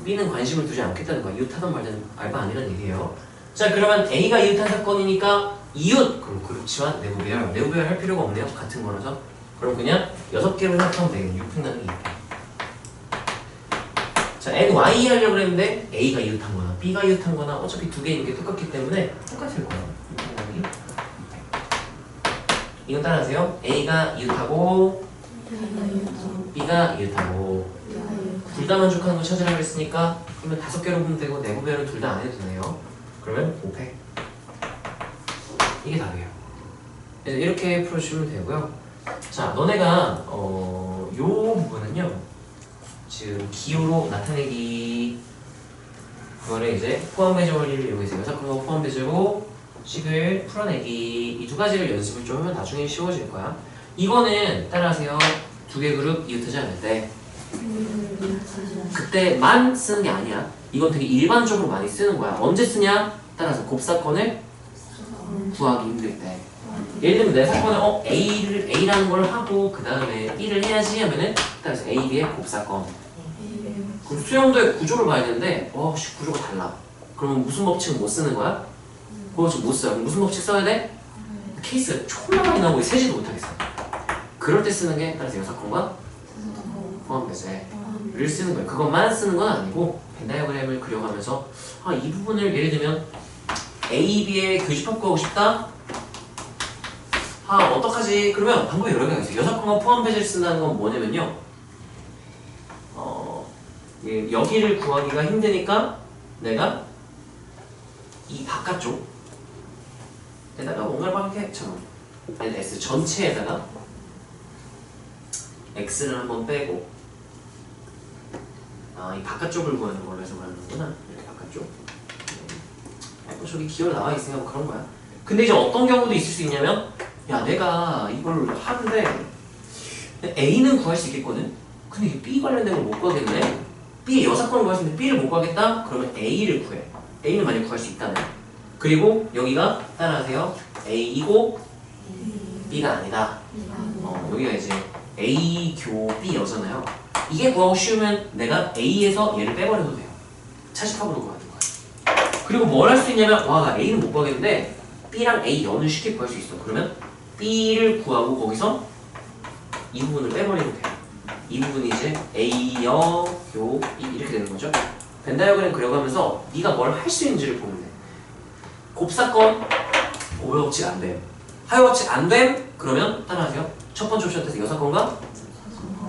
b는 관심을 두지 않겠다는 거야. 이웃하던 말든 알바 아니란 얘기예요. 자, 그러면 a가 이웃한 사건이니까 이웃! 그럼 그룹치와 내부 배열 할 필요가 없네요. 같은 거라서. 그럼 그냥 6개로 생각하면 되겠네. 6팩 나누기 2팩. 자, ny 하려고 했는데 a가 이웃한 거나 b가 이웃한 거나 어차피 두 개 있는 게 똑같기 때문에 똑같을 거예요. 6팩 나누기 2팩. 이건 따라하세요. a가 이웃하고 b가 이웃하고 둘 다 만족하는 거 찾으라고 했으니까 그러면 5개로 보면 되고 내부 배열은 둘 다 안 해도 되네요. 그러면 5팩. 이게 답이에요. 그래서 이렇게 풀어주시면 되고요. 자, 너네가 요 부분은요 지금 기호로 나타내기 그거를 이제 포함 배제 원리를 이용해서 여사건과 포함 배제고 식을 풀어내기 이 두 가지를 연습을 좀 하면 나중에 쉬워질 거야. 이거는 따라하세요. 두 개 그룹 이웃하지 않을 때 그때만 쓰는 게 아니야. 이건 되게 일반적으로 많이 쓰는 거야. 언제 쓰냐? 따라서 곱사건을 구하기 힘들 때. 예를 들면 내 사건을 A라는 걸 하고 그 다음에 B를 해야지 하면은 따라서 A, B의 곱사건. 그럼 수영도의 구조를 봐야 되는데 구조가 달라. 그러면 무슨 법칙은 못 쓰는 거야? 그거 지금 못 써요. 무슨 법칙 써야 돼? 케이스가 졸라 많이 나오고 세지도 못하겠어. 그럴 때 쓰는 게 따라서 여사건과 포함 배제를 쓰는 거예요. 그것만 쓰는 건 아니고 벤 다이어그램을 그려가면서 이 부분을 예를 들면 A, B의 교집합 구하고 싶다? 어떡하지? 그러면 방법이 여러 개가 있어요. 여사건과 포함 배제를 쓴다는 건 뭐냐면요. 여기를 구하기가 힘드니까 내가 이 바깥쪽 에다가 뭔가를 막 이렇게 S 전체에다가 X를 한번 빼고 이 바깥쪽을 구하는 걸로 해서 그러는구나. 이렇게 바깥쪽. 저기 기어로 나와 있으니까 그런 거야. 근데 이제 어떤 경우도 있을 수 있냐면 야 내가 이걸 하는데 A는 구할 수 있겠거든? 근데 이게 B 관련된 걸 못 구하겠네? B의 여사건을 구할 수 있는데 B를 못 구하겠다? 그러면 A를 구해. A는 만약 구할 수 있다네. 그리고 여기가 따라하세요. A이고 B가 아니다. 여기가 이제 A 교 B 여잖아요. 이게 구하고 쉬우면 내가 A에서 얘를 빼버려도 돼요. 차집합으로 구하는 거야. 그리고 뭘 할 수 있냐면 와 나 A는 못 구하겠는데 B랑 A 연을 쉽게 구할 수 있어. 그러면 B를 구하고 거기서 이 부분을 빼버리면 돼요. 이 부분이 이제 A 여 교 B 이렇게 되는 거죠. 벤 다이어그램 그려가면서 네가 뭘 할 수 있는지를 보면 돼. 곱사건 오버법칙 안 됨. 하요법칙 안 됨. 그러면 따라하세요. 첫 번째 옵션 때서 여사건과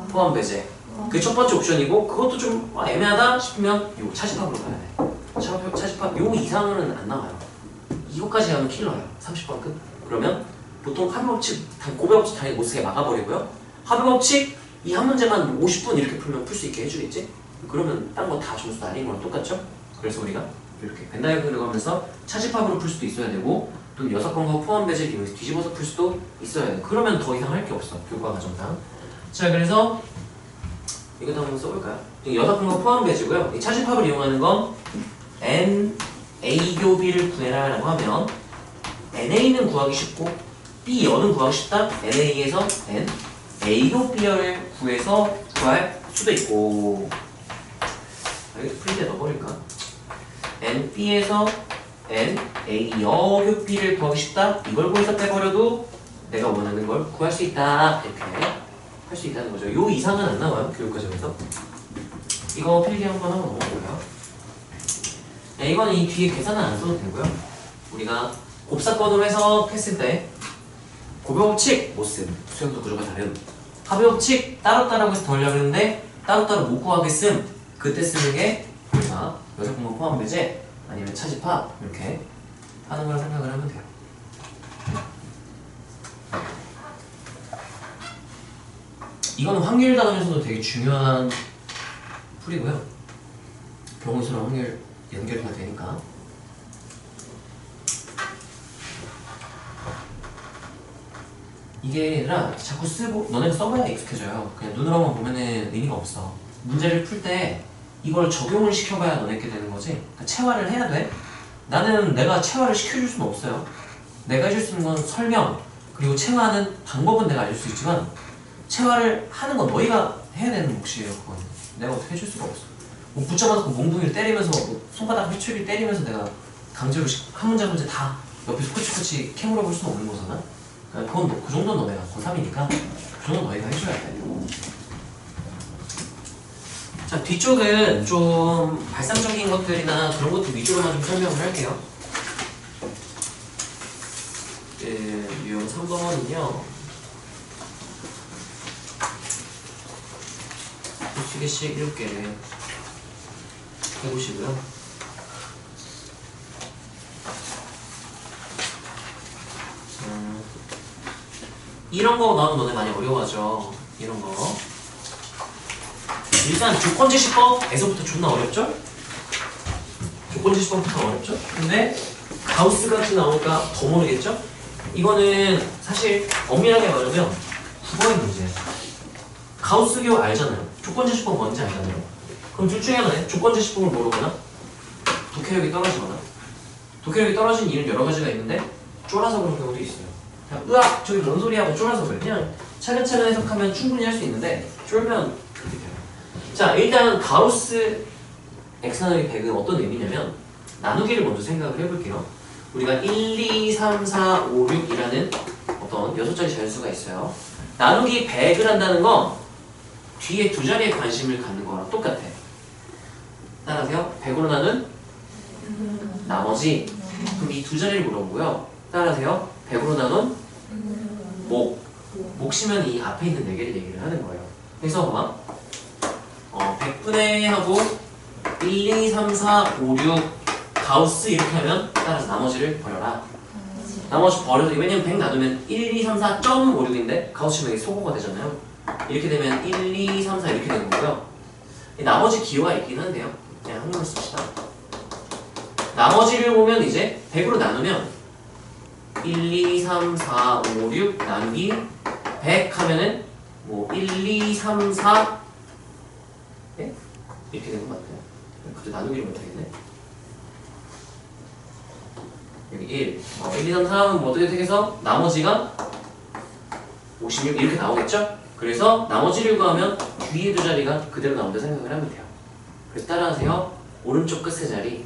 포함 배제. 그게 첫 번째 옵션이고 그것도 좀 애매하다 싶으면 요 차집합으로 가야 돼. 차집합 요 이상은 안 나와요. 이거까지 하면 킬러예요. 30번급. 그러면 보통 합의법칙, 고배법칙 당연히 못 쓰게 막아버리고요. 합의법칙 이 한 문제만 50분 이렇게 풀면 풀 수 있게 해주겠지? 그러면 딴 거 다 점수 날린 거랑 똑같죠? 그래서 우리가 이렇게 벤 다이어그램을 가면서 차집합으로 풀 수도 있어야 되고 또 여사건과 포함 배제를 이용해서 뒤집어서 풀 수도 있어야 돼. 그러면 더 이상 할 게 없어. 교과 과정상. 자 그래서 이것도 한번 써볼까요? 여사건과 포함 배제고요. 이 차집합을 이용하는 건 N A교 B를 구해라 라고 하면 NA는 구하기 쉽고 B 여는 구하기 쉽다. NA에서 N A교 B를 구해서 구할 수도 있고 여기도 프린트에 넣어버릴까? N B에서 N A 여교 B를 구하기 쉽다. 이걸 구해서 빼버려도 내가 원하는 걸 구할 수 있다. 이렇게 할 수 있다는 거죠. 요 이상은 안 나와요. 교육과정에서. 이거 필기 한번 하고 넘어가고요. 네, 이건 이 뒤에 계산은 안 써도 되고요. 우리가 곱사건으로 해석했을 때 고배법칙 못 쓴. 수영도 구조가 다른. 합의법칙 따로따로 해서 더 하려고 했는데 따로따로 못 구하겠음. 그때 쓰는 게 우리가 여사건과 포함 배제 아니면 차집합 이렇게 하는 걸 생각을 하면 돼요. 이거는 확률 단원에서도 되게 중요한 풀이고요. 병원수랑 확률 연결이 다 되니까. 이게 아니라 자꾸 쓰고 너네가 써봐야 익숙해져요. 그냥 눈으로만 보면은 의미가 없어. 문제를 풀 때 이걸 적용을 시켜봐야 너네께 되는 거지. 그러니까 체화를 해야 돼. 나는 내가 체화를 시켜줄 수는 없어요. 내가 해줄 수 있는 건 설명 그리고 체화하는 방법은 내가 알려줄 수 있지만 체화를 하는 건 너희가 해야 되는 몫이에요. 그건 내가 어떻게 해줄 수가 없어. 뭐 붙잡아놓고 몽둥이를 때리면서 뭐 손바닥 회초리 때리면서 내가 강제로 한 문제 한 문제 다 옆에서 코치코치 캐물어 볼 수는 없는 거잖아. 그러니까 그건 그 정도는 너네가 고3이니까 그 정도는 너희가 해줘야 돼. 자 뒤쪽은 좀 발상적인 것들이나 그런 것들 위주로만 좀 설명을 할게요. 유형 3번은요. 두 개씩 7개를 해보시고요. 이런 거 나오면 너네 많이 어려워하죠. 이런 거. 일단 조건제시법에서부터 존나 어렵죠? 조건제시법부터 어렵죠? 근데 가우스 같이 나오니까 더 모르겠죠? 이거는 사실 엄밀하게 말하면 9번의 문제예요. 가우스교 알잖아요. 조건제시법 뭔지 알잖아요. 그럼 둘 중에 하나네. 조건제시법을 모르거나 독해력이 떨어지거나. 독해력이 떨어진 이유는 여러 가지가 있는데 쫄아서 그런 경우도 있어요. 그냥 으악! 저기 뭔 소리야 하고 쫄아서 그래. 그냥 차근차근 해석하면 충분히 할 수 있는데 쫄면 그렇게 돼요. 자 일단 가우스 x 나누기 100은 어떤 의미냐면 나누기를 먼저 생각을 해볼게요. 우리가 1, 2, 3, 4, 5, 6이라는 어떤 6자리 자연수가 있어요. 나누기 100을 한다는 건 뒤에 두 자리에 관심을 갖는 거랑 똑같아. 따라하세요. 100으로 나눈 나머지. 그럼 이 두 자리를 물어보고요. 따라하세요. 100으로 나눈 몫이면 이 앞에 있는 4개를 얘기를 하는 거예요. 그래서 봐봐. 100분의 하고 1, 2, 3, 4, 5, 6 가우스 이렇게 하면 따라서 나머지를 버려라. 나머지 버려서 왜냐면 100 나누면 1, 2, 3, 4.56인데 가우스 치면 이게 소거가 되잖아요. 이렇게 되면 1, 2, 3, 4 이렇게 되는 거고요. 나머지 기호가 있긴 한데요. 그냥 한글로 씁시다. 나머지를 보면 이제 100으로 나누면 1, 2, 3, 4, 5, 6 나누기 100 하면은 뭐 1, 2, 3, 4 네? 이렇게 되는 것 같아요. 갑자기 나누기를 못하겠네. 여기 1, 1, 2, 3, 4는 뭐 어떻게 해서 나머지가 56 이렇게 나오겠죠? 그래서 나머지를 구하면 뒤에 두 자리가 그대로 나온다 생각을 하면 돼요. 그래서 따라하세요. 오른쪽 끝 세 자리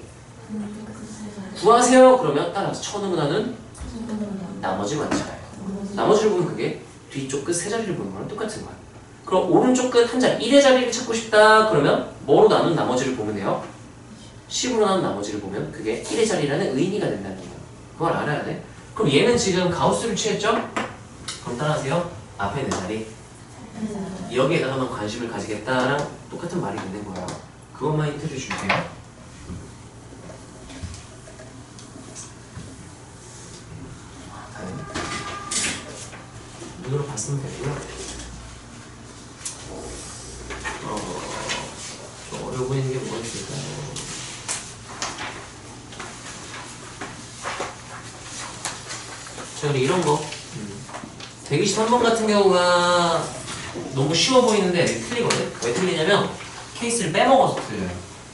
구하세요. 그러면 따라서 천문화는 나머지 관찰해요. 나머지를 보면 그게 뒤쪽 끝 세 자리를 보는 거랑 똑같은 거야. 그럼 오른쪽 끝 한 자리 1의 자리를 찾고 싶다 그러면 뭐로 나눈 나머지를 보면 돼요? 10으로 나눈 나머지를 보면 그게 1의 자리라는 의미가 된다는 거예요. 그걸 알아야 돼. 그럼 얘는 지금 가우스를 취했죠? 그럼 따라하세요. 앞에 있는 자리 여기에다가만 관심을 가지겠다랑 똑같은 말이 되는 거예요. 그것만 힌트를 줄게요. 다음 눈으로 봤으면 되고요. 좀 어려워 보이는 게 뭐가 있을까요? 자, 그리고 이런 거 123번 같은 경우가 너무 쉬워 보이는데 틀리거든? 왜 틀리냐면 케이스를 빼먹어서 틀려요.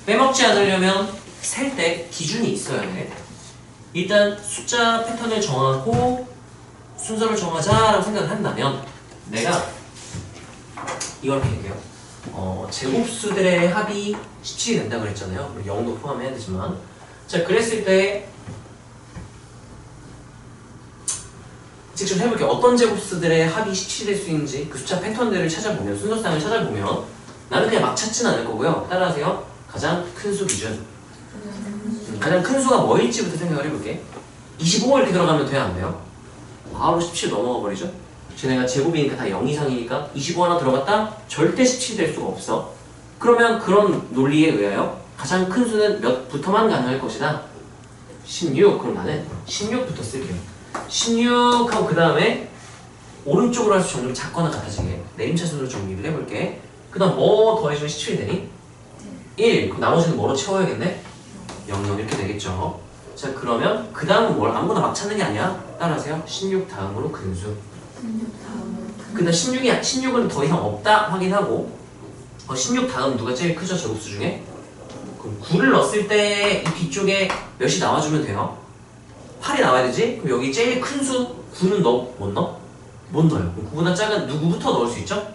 빼먹지 않으려면 셀 때 기준이 있어야 돼. 일단 숫자 패턴을 정하고 순서를 정하자라고 생각을 한다면 내가 이걸 할게요. 제곱수들의 합이 17이 된다고 그랬잖아요. 0도 포함해야 되지만 자 그랬을 때 직접 해볼게요. 어떤 제곱수들의 합이 17이 될 수 있는지 그 숫자 패턴들을 찾아보면 순서상을 찾아보면 나는 그냥 막 찾진 않을 거고요. 따라하세요. 가장 큰 수 기준 가장 큰 수가 뭐일지부터 생각을 해볼게. 25 이렇게 들어가면 돼야 안 돼요? 바로 17 넘어가 버리죠? 쟤네가 제곱이니까 다 0 이상이니까 25 하나 들어갔다? 절대 17 될 수가 없어. 그러면 그런 논리에 의하여 가장 큰 수는 몇부터만 가능할 것이다? 16. 그럼 나는 16부터 쓸게요. 16하고 그 다음에 오른쪽으로 할수 점점 작거나 같아지게 내림차순으로 정리를 해볼게. 그 다음 뭐 더해주면 17이 되니? 1. 그럼 나머지는 뭐로 채워야겠네? 0, 0 이렇게 되겠죠. 자 그러면 그 다음은 뭘 아무거나 막 찾는 게 아니야. 따라하세요. 16 다음으로 근수. 근데 16은 더 이상 없다 확인하고 16 다음 누가 제일 크죠? 제곱수 중에? 그럼 9를 넣었을 때 이 뒤쪽에 몇이 나와주면 돼요? 8이 나와야 되지? 그럼 여기 제일 큰 수 9는 못 넣어? 못 넣어요. 그럼 9보다 작은 누구부터 넣을 수 있죠?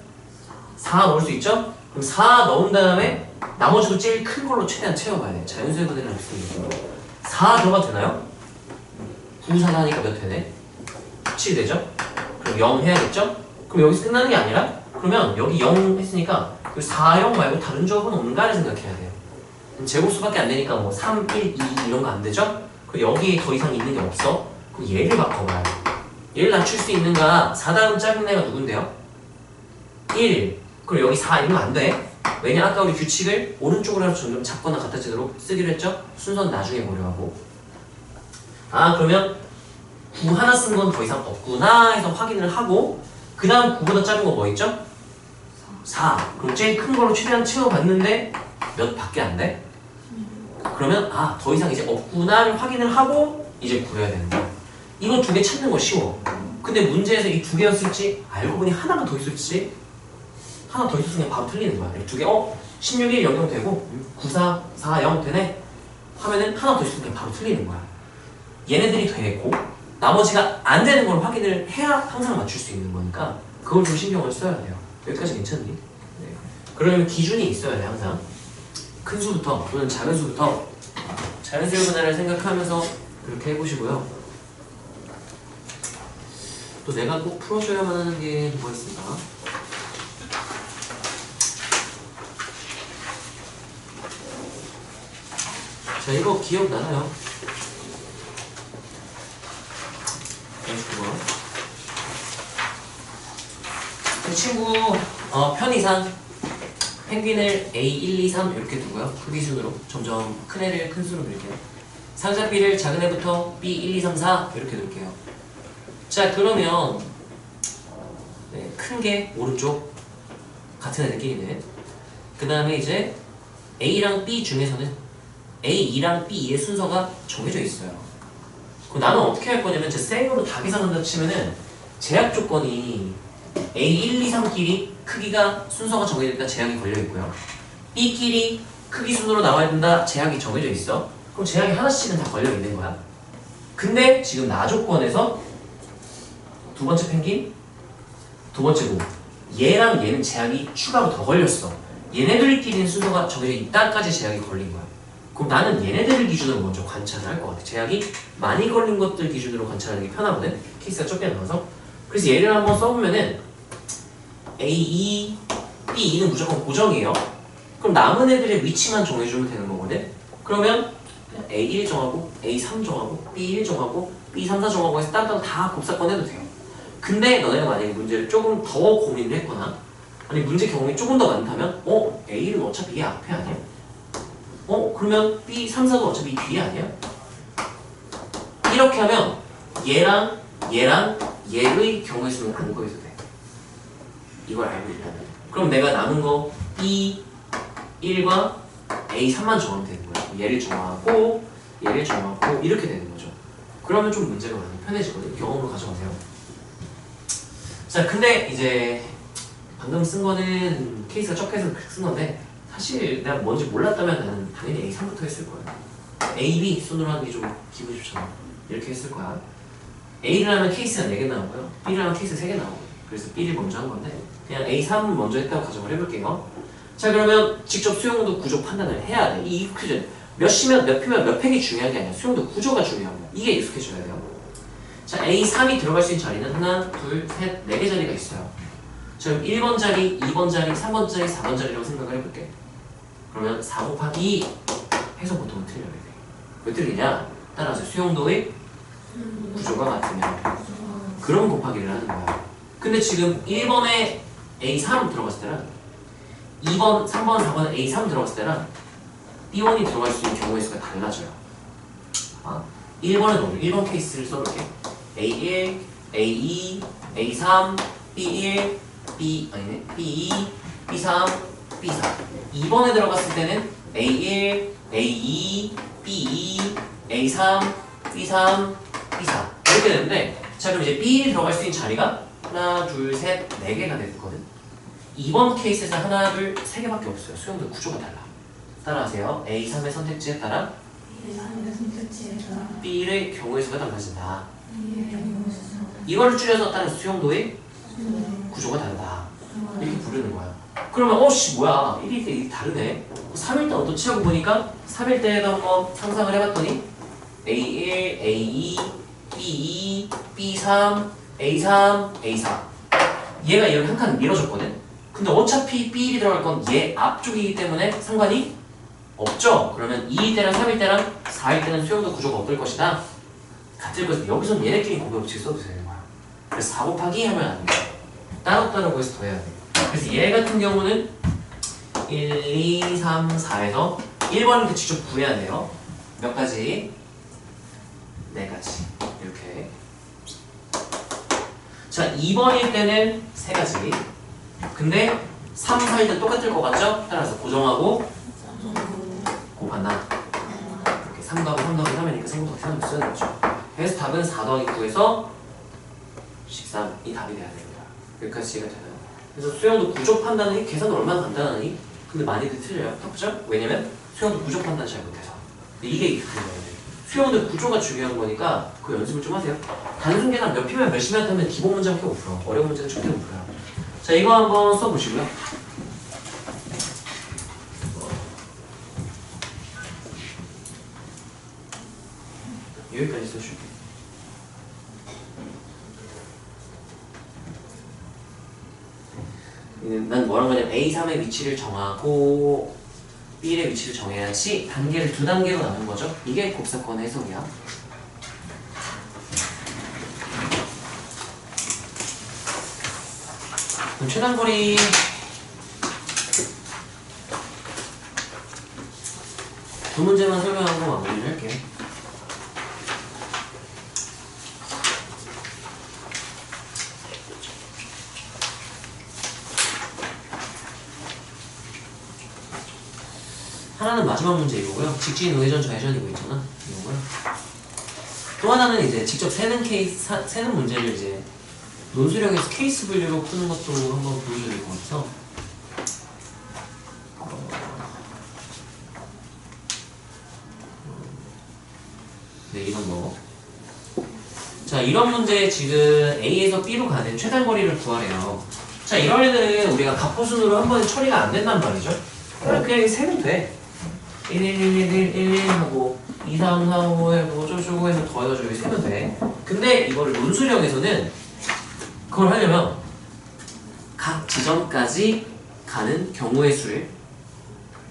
4 넣을 수 있죠? 그럼 4 넣은 다음에 나머지도 제일 큰 걸로 최대한 채워봐야 돼. 자연수에서들이랑 비슷한 느낌으로 4 들어가도 되나요? 9, 4, 4니까 몇 되네? 7 되죠? 그럼 0 해야겠죠? 그럼 여기서 끝나는 게 아니라 그러면 여기 0 했으니까 그 4, 0 말고 다른 조합은 없는가를 생각해야 돼요. 제곱수밖에 안 되니까 뭐 3, 1, 2 이런 거 안 되죠? 그럼 여기 더 이상 있는 게 없어? 그럼 얘를 바꿔봐요. 얘를 낮출 수 있는가? 4 다음 작은 애가 누군데요? 1. 그럼 여기 4 이런 거 안 돼. 왜냐? 아까 우리 규칙을 오른쪽으로 해서 점점 작거나 같아지도록 쓰기로 했죠? 순서는 나중에 고려하고. 아 그러면 9 하나 쓴 건 더 이상 없구나 해서 확인을 하고 그 다음 9보다 작은 거 뭐 있죠? 4. 그럼 제일 큰 걸로 최대한 채워봤는데 몇 밖에 안 돼? 그러면 아 더 이상 이제 없구나를 확인을 하고 이제 구해야 되는 거야. 이거 두 개 찾는 거 쉬워. 근데 문제에서 이 두 개였을지 알고 보니 하나가 더 있을지 하나 더 있었으면 바로 틀리는 거야. 두 개 16, 1, 0, 0 되고 9, 4, 4, 0 되네 하면은 하나 더 있으면 바로 틀리는 거야. 얘네들이 되고 나머지가 안 되는 걸 확인을 해야 항상 맞출 수 있는 거니까 그걸 좀 신경을 써야 돼요. 여기까지 괜찮니? 네. 그러려면 기준이 있어야 돼. 항상 큰 수부터 또는 작은 수부터 자연수의 분할을 생각하면서 그렇게 해보시고요. 또 내가 꼭 풀어줘야만 하는 게 뭐가 있을까? 자 이거 기억나나요? 그 친구 편의상 펭귄을 A, 1, 2, 3 이렇게 두고요. 크기 순으로 점점 큰 애를 큰 수로 그릴게요. 상자 B를 작은 애부터 B, 1, 2, 3, 4 이렇게 놓을게요. 자, 그러면 네, 큰 게 오른쪽 같은 애들끼리는 그 다음에 이제 A랑 B 중에서는 A2랑 B2의 순서가 정해져 있어요. 그럼 나는 어떻게 할 거냐면 제 생으로 다 계산한다 치면은 제약 조건이 A, 1, 2, 3끼리 크기가 순서가 정해져 있다 제약이 걸려 있고요. B끼리 크기 순으로 나와야 된다 제약이 정해져 있어. 그럼 제약이 하나씩은 다 걸려 있는 거야. 근데 지금 나 조건에서 두 번째 펭귄, 두 번째 곰 얘랑 얘는 제약이 추가로 더 걸렸어. 얘네들끼리는 순서가 정해져 있다까지 제약이 걸린 거야. 그럼 나는 얘네들을 기준으로 먼저 관찰을 할 것 같아. 제약이 많이 걸린 것들 기준으로 관찰하는 게 편하거든. 케이스가 적게 나와서. 그래서 얘를 한번 써보면은 A2, B2는 무조건 고정이에요. 그럼 남은 애들의 위치만 정해주면 되는 거거든. 그러면 A1 정하고 A3 정하고 B1 정하고 B3, 4 정하고 해서 따로 다 곱사건 해도 돼요. 근데 너네가 만약에 문제를 조금 더 고민을 했거나 아니 문제 경험이 조금 더 많다면 A는 어차피 얘 앞에 아니야? 그러면 B, 3, 4도 어차피 뒤에 아니야? 이렇게 하면 얘랑 얘의 경우의 수는 안 구해도 돼. 이걸 알고 있다면. 그럼 내가 남은 거 B, 1과 A3만 정하면 되는 거야. 얘를 정하고 이렇게 되는 거죠. 그러면 좀 문제가 많이 편해지거든. 경험으로 가져가세요. 자, 근데 이제 방금 쓴 거는 케이스가 적게서 그렇게 쓴 건데 사실 내가 뭔지 몰랐다면 나는 당연히 A3부터 했을 거야. A, B 순으로 하는 게 좀 기분이 좋잖아. 이렇게 했을 거야. A를 하면 케이스가 4개 나오고요. B를 하면 케이스 3개 나오고 그래서 B를 먼저 한 건데 그냥 A3 먼저 했다고 가정을 해볼게요. 자, 그러면 직접 수용도 구조 판단을 해야 돼. 이 익스큐전 몇 시면 몇 표면 몇 팩이 중요한 게 아니라 수용도 구조가 중요한 거야. 이게 익숙해져야 돼요. 자, A3이 들어갈 수 있는 자리는 하나, 둘, 셋, 4개 자리가 있어요. 자, 그럼 1번 자리, 2번 자리, 3번 자리, 4번 자리라고 생각을 해볼게. 그러면 4 곱하기 2 해서 보통은 틀려야 돼. 왜 틀리냐? 따라서 수용도의 구조가 같으면 그런 곱하기를 하는 거야. 근데 지금 1번에 A3 들어갔을 때랑 2번, 3번, 4번에 A3 들어갔을 때랑 B1이 들어갈 수 있는 경우의 수가 달라져요. 1번은 오늘 1번 케이스를 써볼게. A1, A2, A3, B1, B2, B3, B4. 2번에 들어갔을 때는 A1, A2, B2, A3, B3, B4 이렇게 되는데 자, 그럼 이제 B1이 들어갈 수 있는 자리가 하나, 둘, 셋, 4개가 됐거든. 2번 케이스에서 하나, 둘, 3개밖에 없어요. 수용도 구조가 달라. 따라하세요. A3의 선택지에 따라 B의 경우의 수가 달라진다. 이걸 줄여서 따른 수용도의 구조가 다르다. 이렇게 부르는 거야. 그러면 뭐야 1일 때 이게 다르네. 3일 때 어떻지 하고 보니까 3일 때도 한번 상상을 해봤더니 A1, A2, B2, B3, A3, A4 얘가 이렇게 한 칸 밀어줬거든. 근데 어차피 B1이 들어갈 건 얘 앞쪽이기 때문에 상관이 없죠. 그러면 2일 때랑 3일 때랑 4일 때는 수용도 구조가 어떨 것이다? 같을 것이다. 여기서는 얘네끼리 곱의 법칙을 써도 되는 거야. 그래서 4 곱하기 하면 안 돼. 따로따로 구해서 더해야 돼. 그래서 얘 같은 경우는 1, 2, 3, 4에서 1번은 직접 구해야 돼요. 몇 가지? 4가지. 이렇게. 자, 2번일 때는 3가지. 근데 3, 4일 때 똑같을 것 같죠? 따라서 고정하고 곱한다. 이렇게 3 더하기 3 더하기 3이니까 3 더하기 3을 쓰는 거죠. 그래서 답은 4 더하기 9에서 13이 답이 돼야 됩니다. 여기까지 이해가 되나요? 그래서 수용도 구조 판단이 계산은 얼마나 간단하니? 근데 많이들 틀려요. 답죠? 왜냐면 수용도 구조 판단 잘 못해서. 근데 이게 익숙해져야 돼. 수용도 구조가 중요한 거니까 그 연습을 좀 하세요. 단순 계산 몇 표면 몇시면 하면 기본 문제밖에 못 풀어. 어려운 문제는 절대 못 풀어요. 자, 이거 한번 써보시고요. 여기까지 써줄게. 난 뭐라고 하냐면 A3의 위치를 정하고 B의 위치를 정해야지 단계를 2단계로 나눈 거죠. 이게 곱사건 해석이야. 그럼 최단거리 두 문제만 설명하고 마무리를 할게요. 하나는 마지막 문제 이거고요. 직진, 우회전, 좌회전 이거 있잖아. 이거고요. 또 하나는 이제 직접 세는 세는 문제를 이제 논술형에서 케이스 분류로 푸는 것도 한번 보여줘야 될 것 같아서. 네, 이런 거. 자, 이런 문제 지금 A에서 B로 가는 최단거리를 구하래요. 자, 이런 애들은 우리가 갑호순으로 한 번에 처리가 안 된단 말이죠. 그냥 세면 돼. 1, 1, 1, 1, 1, 1, 1 하고 2, 3, 4, 5 하고 어쩌고저쩌고 해서 더해가지고 여기 세면 돼. 근데 이거를 논술형에서는 그걸 하려면 각 지점까지 가는 경우의 수를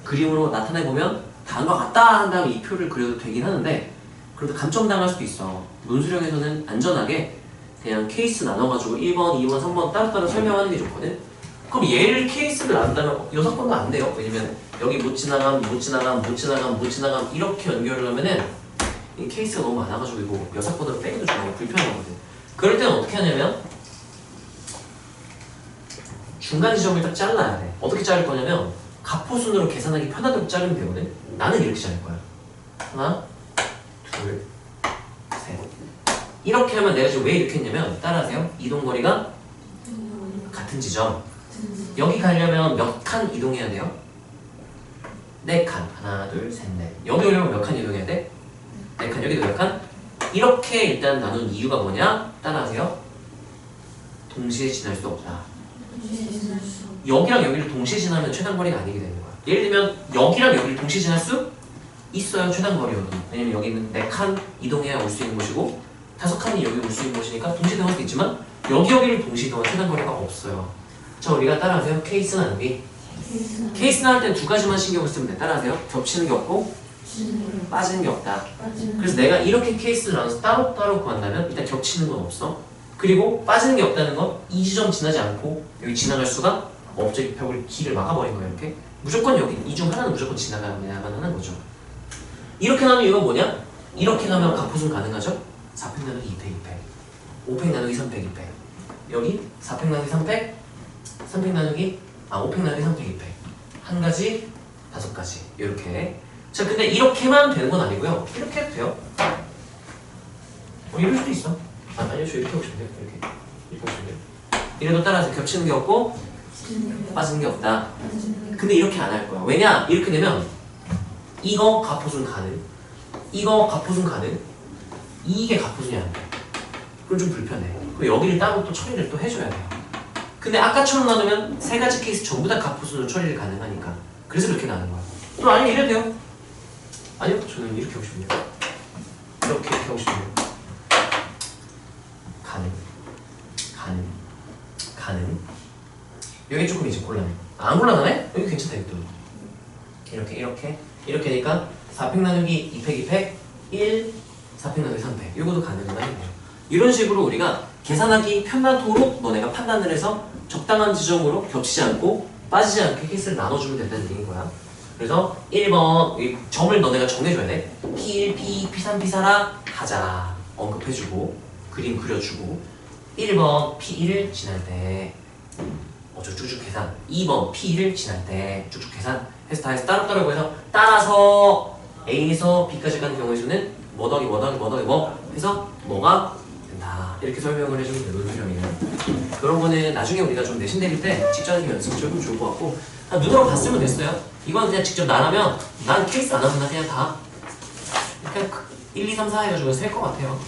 그림으로 나타내보면 다음과 같다 한 다음에 이 표를 그려도 되긴 하는데 그래도 감점당할 수도 있어. 논술형에서는 안전하게 그냥 케이스 나눠가지고 1번, 2번, 3번 따로따로 설명하는 게 좋거든. 그럼 얘를 케이스를 나눈다면 6번도 안 돼요. 왜냐면 여기 못 지나감, 못 지나감, 못 지나감, 못 지나감 이렇게 연결을 하면은 이 케이스가 너무 많아가지고 이거 6번으로 빼기도 좀 많이 불편하거든. 그럴 때는 어떻게 하냐면 중간 지점을 딱 잘라야 돼. 어떻게 자를 거냐면 갑호순으로 계산하기 편하도록 자르면 되거든. 나는 이렇게 자를 거야. 하나, 둘, 셋. 이렇게 하면 내가 지금 왜 이렇게 했냐면 따라하세요. 이동거리가 같은 지점. 여기 가려면 몇 칸 이동해야 돼요? 4칸. 하나, 둘, 셋, 넷. 여기 오려면 몇 칸 이동해야 돼? 4칸. 여기도 몇 칸? 이렇게 일단 나눈 이유가 뭐냐? 따라하세요. 동시에 지날 수 없다. 여기랑 여기를 동시에 지나면 최단거리가 아니게 되는 거야. 예를 들면 여기랑 여기를 동시에 지날 수 있어요. 최단거리여도. 왜냐면 여기는 4칸 이동해야 올 수 있는 곳이고 5칸이 여기 올 수 있는 곳이니까 동시에 이동할 수 있지만 여기를 동시에 이동할 최단거리가 없어요. 자, 우리가 따라하세요. 케이스 나누기. 케이스 나눌 때는 두 가지만 신경을 쓰면 돼. 따라하세요. 겹치는 게 없고 빠지는 게 없다. 그래서 내가 이렇게 케이스를 나눠서 따로따로 구한다면 일단 겹치는 건 없어. 그리고 빠지는 게 없다는 건 이 지점 지나지 않고 여기 지나갈 수가 없죠. 이 벽을 길을 막아버린 거예요. 이렇게 무조건 여기 이 중 하나는 무조건 지나가야만 하는 거죠. 이렇게 나누면 이건 뭐냐? 이렇게 나누면 갑호순 가능하죠? 4팩 나누기 2팩 2팩 5팩 나누기 3팩 2팩 여기 4팩 나누기 3팩 3팩 나누기 5팩 나누기 3팩 2팩 한 가지 5가지 이렇게. 자, 근데 이렇게만 되는 건 아니고요. 이렇게 해도 돼요. 이럴 수도 있어. 아니요, 저 이렇게 하고 싶은데요. 이렇게 하고 싶은데요. 이래도 따라서 겹치는 게 없고 빠지는 게 없다. 근데 이렇게 안 할 거야. 왜냐? 이렇게 되면 이거 갑호순 가능, 이거 갑호순 가능, 이게 갑호순이 안 돼. 그럼 좀 불편해. 그럼 여기를 따로 또 처리를 또 해줘야 돼요. 근데 아까처럼 나누면 세 가지 케이스 전부 다 갑호순으로 처리를 가능하니까 그래서 그렇게 나눈 거야. 또 아니면 이래도 돼요. 아니요, 저는 이렇게 하고 싶은데요. 이렇게 하고 싶은데요. 가능. 여기 조금 이제 곤란해. 안 곤란하네? 여기 괜찮다, 이것도. 이렇게 하니까 4팩 나누기 2팩 2팩 1 4팩 나누기 3팩 이것도 가능하네요. 이런 식으로 우리가 계산하기 편하도록 너네가 판단을 해서 적당한 지점으로 겹치지 않고 빠지지 않게 케이스를 나눠주면 된다는 얘기인 거야. 그래서 1번 이 점을 너네가 정해줘야 돼. P1, P2, P3, P4라 가자 언급해주고 그림 그려주고 1번 P1을 지날 때 쭉쭉 계산 2번 P1을 지날 때 쭉쭉 계산 해서 다 해서 따로따로 해서 따라서 A에서 B까지 가는 경우의 수는 뭐 더하기 뭐 더하기 뭐 더하기 뭐 해서 뭐가 된다. 이렇게 설명을 해주면 돼요. 논술형이는. 그런 거는 나중에 우리가 좀 내신 내릴 때 직접 하는 게 연습이 조금 좋을 것 같고 눈으로 봤으면 됐어요. 이건 그냥 직접 나라면 난 케이스 안 하면 그냥 다 그냥 1, 2, 3, 4 해가지고 셀 것 같아요.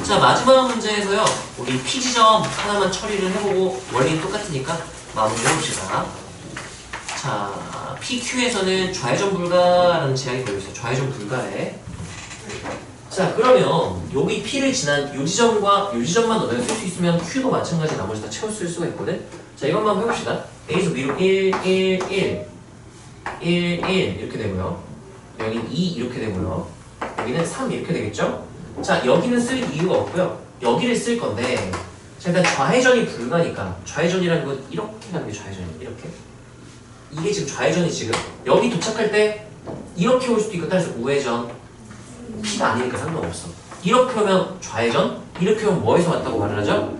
자, 마지막 문제에서요. 우리 P지점 하나만 처리를 해보고 원리는 똑같으니까 마무리 해봅시다. 자, PQ에서는 좌회전 불가라는 제약이 걸려있어요. 좌회전 불가에. 자, 그러면 여기 P를 지난 요 지점과 요 지점만 너네가 쓸 수 있으면 Q도 마찬가지 나머지 다 채워쓸 수가 있거든. 자, 이것만 한번 해봅시다. A에서 위로 1, 1, 1 1, 1 이렇게 되고요. 여기는 2 이렇게 되고요. 여기는 3 이렇게 되겠죠? 자, 여기는 쓸 이유가 없고요. 여기를 쓸 건데 자, 일단 좌회전이 불가니까 좌회전이라는 건 이렇게 가는 게 좌회전이에요. 이렇게. 이게 지금 좌회전이 지금 여기 도착할 때 이렇게 올 수도 있고 따라서 우회전 P가 아니니까 상관없어. 이렇게 오면 좌회전, 이렇게 오면 뭐에서 왔다고 말을 하죠?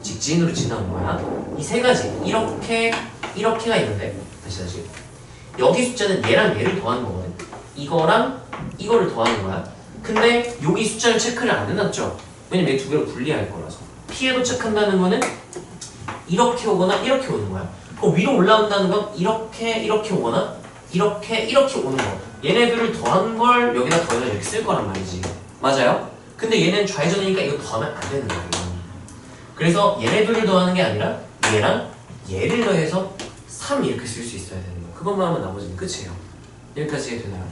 직진으로 지나온 거야. 이 세 가지 이렇게가 있는데 다시 여기 숫자는 얘랑 얘를 더하는 거거든. 이거랑 이거를 더하는 거야. 근데 여기 숫자를 체크를 안 해놨죠. 왜냐면 얘 두 개를 분리할 거라서. P에도 체크한다는 거는 이렇게 오거나 이렇게 오는 거야. 그럼 위로 올라온다는 건 이렇게 오거나 이렇게 오는 거. 얘네들을 더한 걸 여기다 더해서 이렇게 쓸 거란 말이지. 맞아요? 근데 얘는 좌회전이니까 이거 더하면 안 되는 거야. 그래서 얘네들을 더하는 게 아니라 얘랑 얘를 더해서 3 이렇게 쓸 수 있어야 되는 거야. 그것만 하면 나머지는 끝이에요. 여기까지 되나요?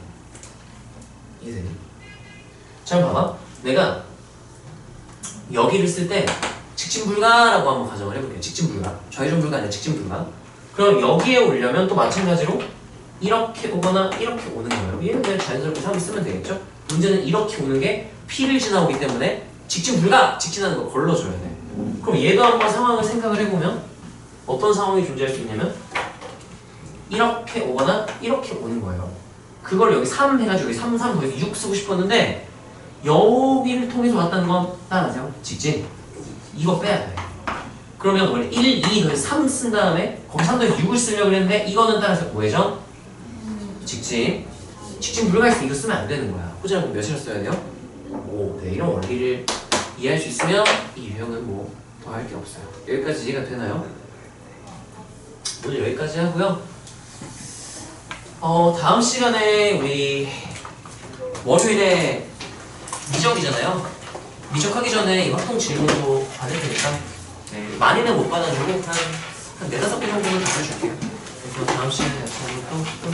이해되니? 잘 봐봐. 내가 여기를 쓸 때 직진불가라고 한번 가정을 해볼게요. 직진불가. 좌회전불가 아니라 직진불가. 그럼 여기에 오려면 또 마찬가지로 이렇게 오거나 이렇게 오는 거예요. 얘는 그냥 자연스럽게 3을 쓰면 되겠죠? 문제는 이렇게 오는 게 P를 지나오기 때문에 직진불가! 직진하는 거 걸러줘야 돼. 그럼 얘도 한번 상황을 생각을 해보면 어떤 상황이 존재할 수 있냐면 이렇게 오거나 이렇게 오는 거예요. 그걸 여기 3 해가지고 여기 3 더해서 6 쓰고 싶었는데 여기를 통해서 왔다는 건 따라하세요. 직진. 이거 빼야 돼. 그러면 원래 1, 2 더해서 3 쓴 다음에 거기 3 더해서 6을 쓰려고 했는데 이거는 따라서 뭐예요? 직진. 직진 불가해서 이거 쓰면 안 되는 거야. 호재라고 몇이라 써야 돼요? 5. 네, 이런 원리를 이해할 수 있으면 이 유형은 뭐 더 할 게 없어요. 여기까지 이해가 되나요? 오늘 여기까지 하고요. 다음 시간에 우리 월요일에 미적이잖아요. 미적하기 전에 이 활동 질문도 받을 테니까 네, 많이는 못 받아주고 한 4-5개 정도는 받아줄게요. 그래서 다음 시간에 다시 한번 또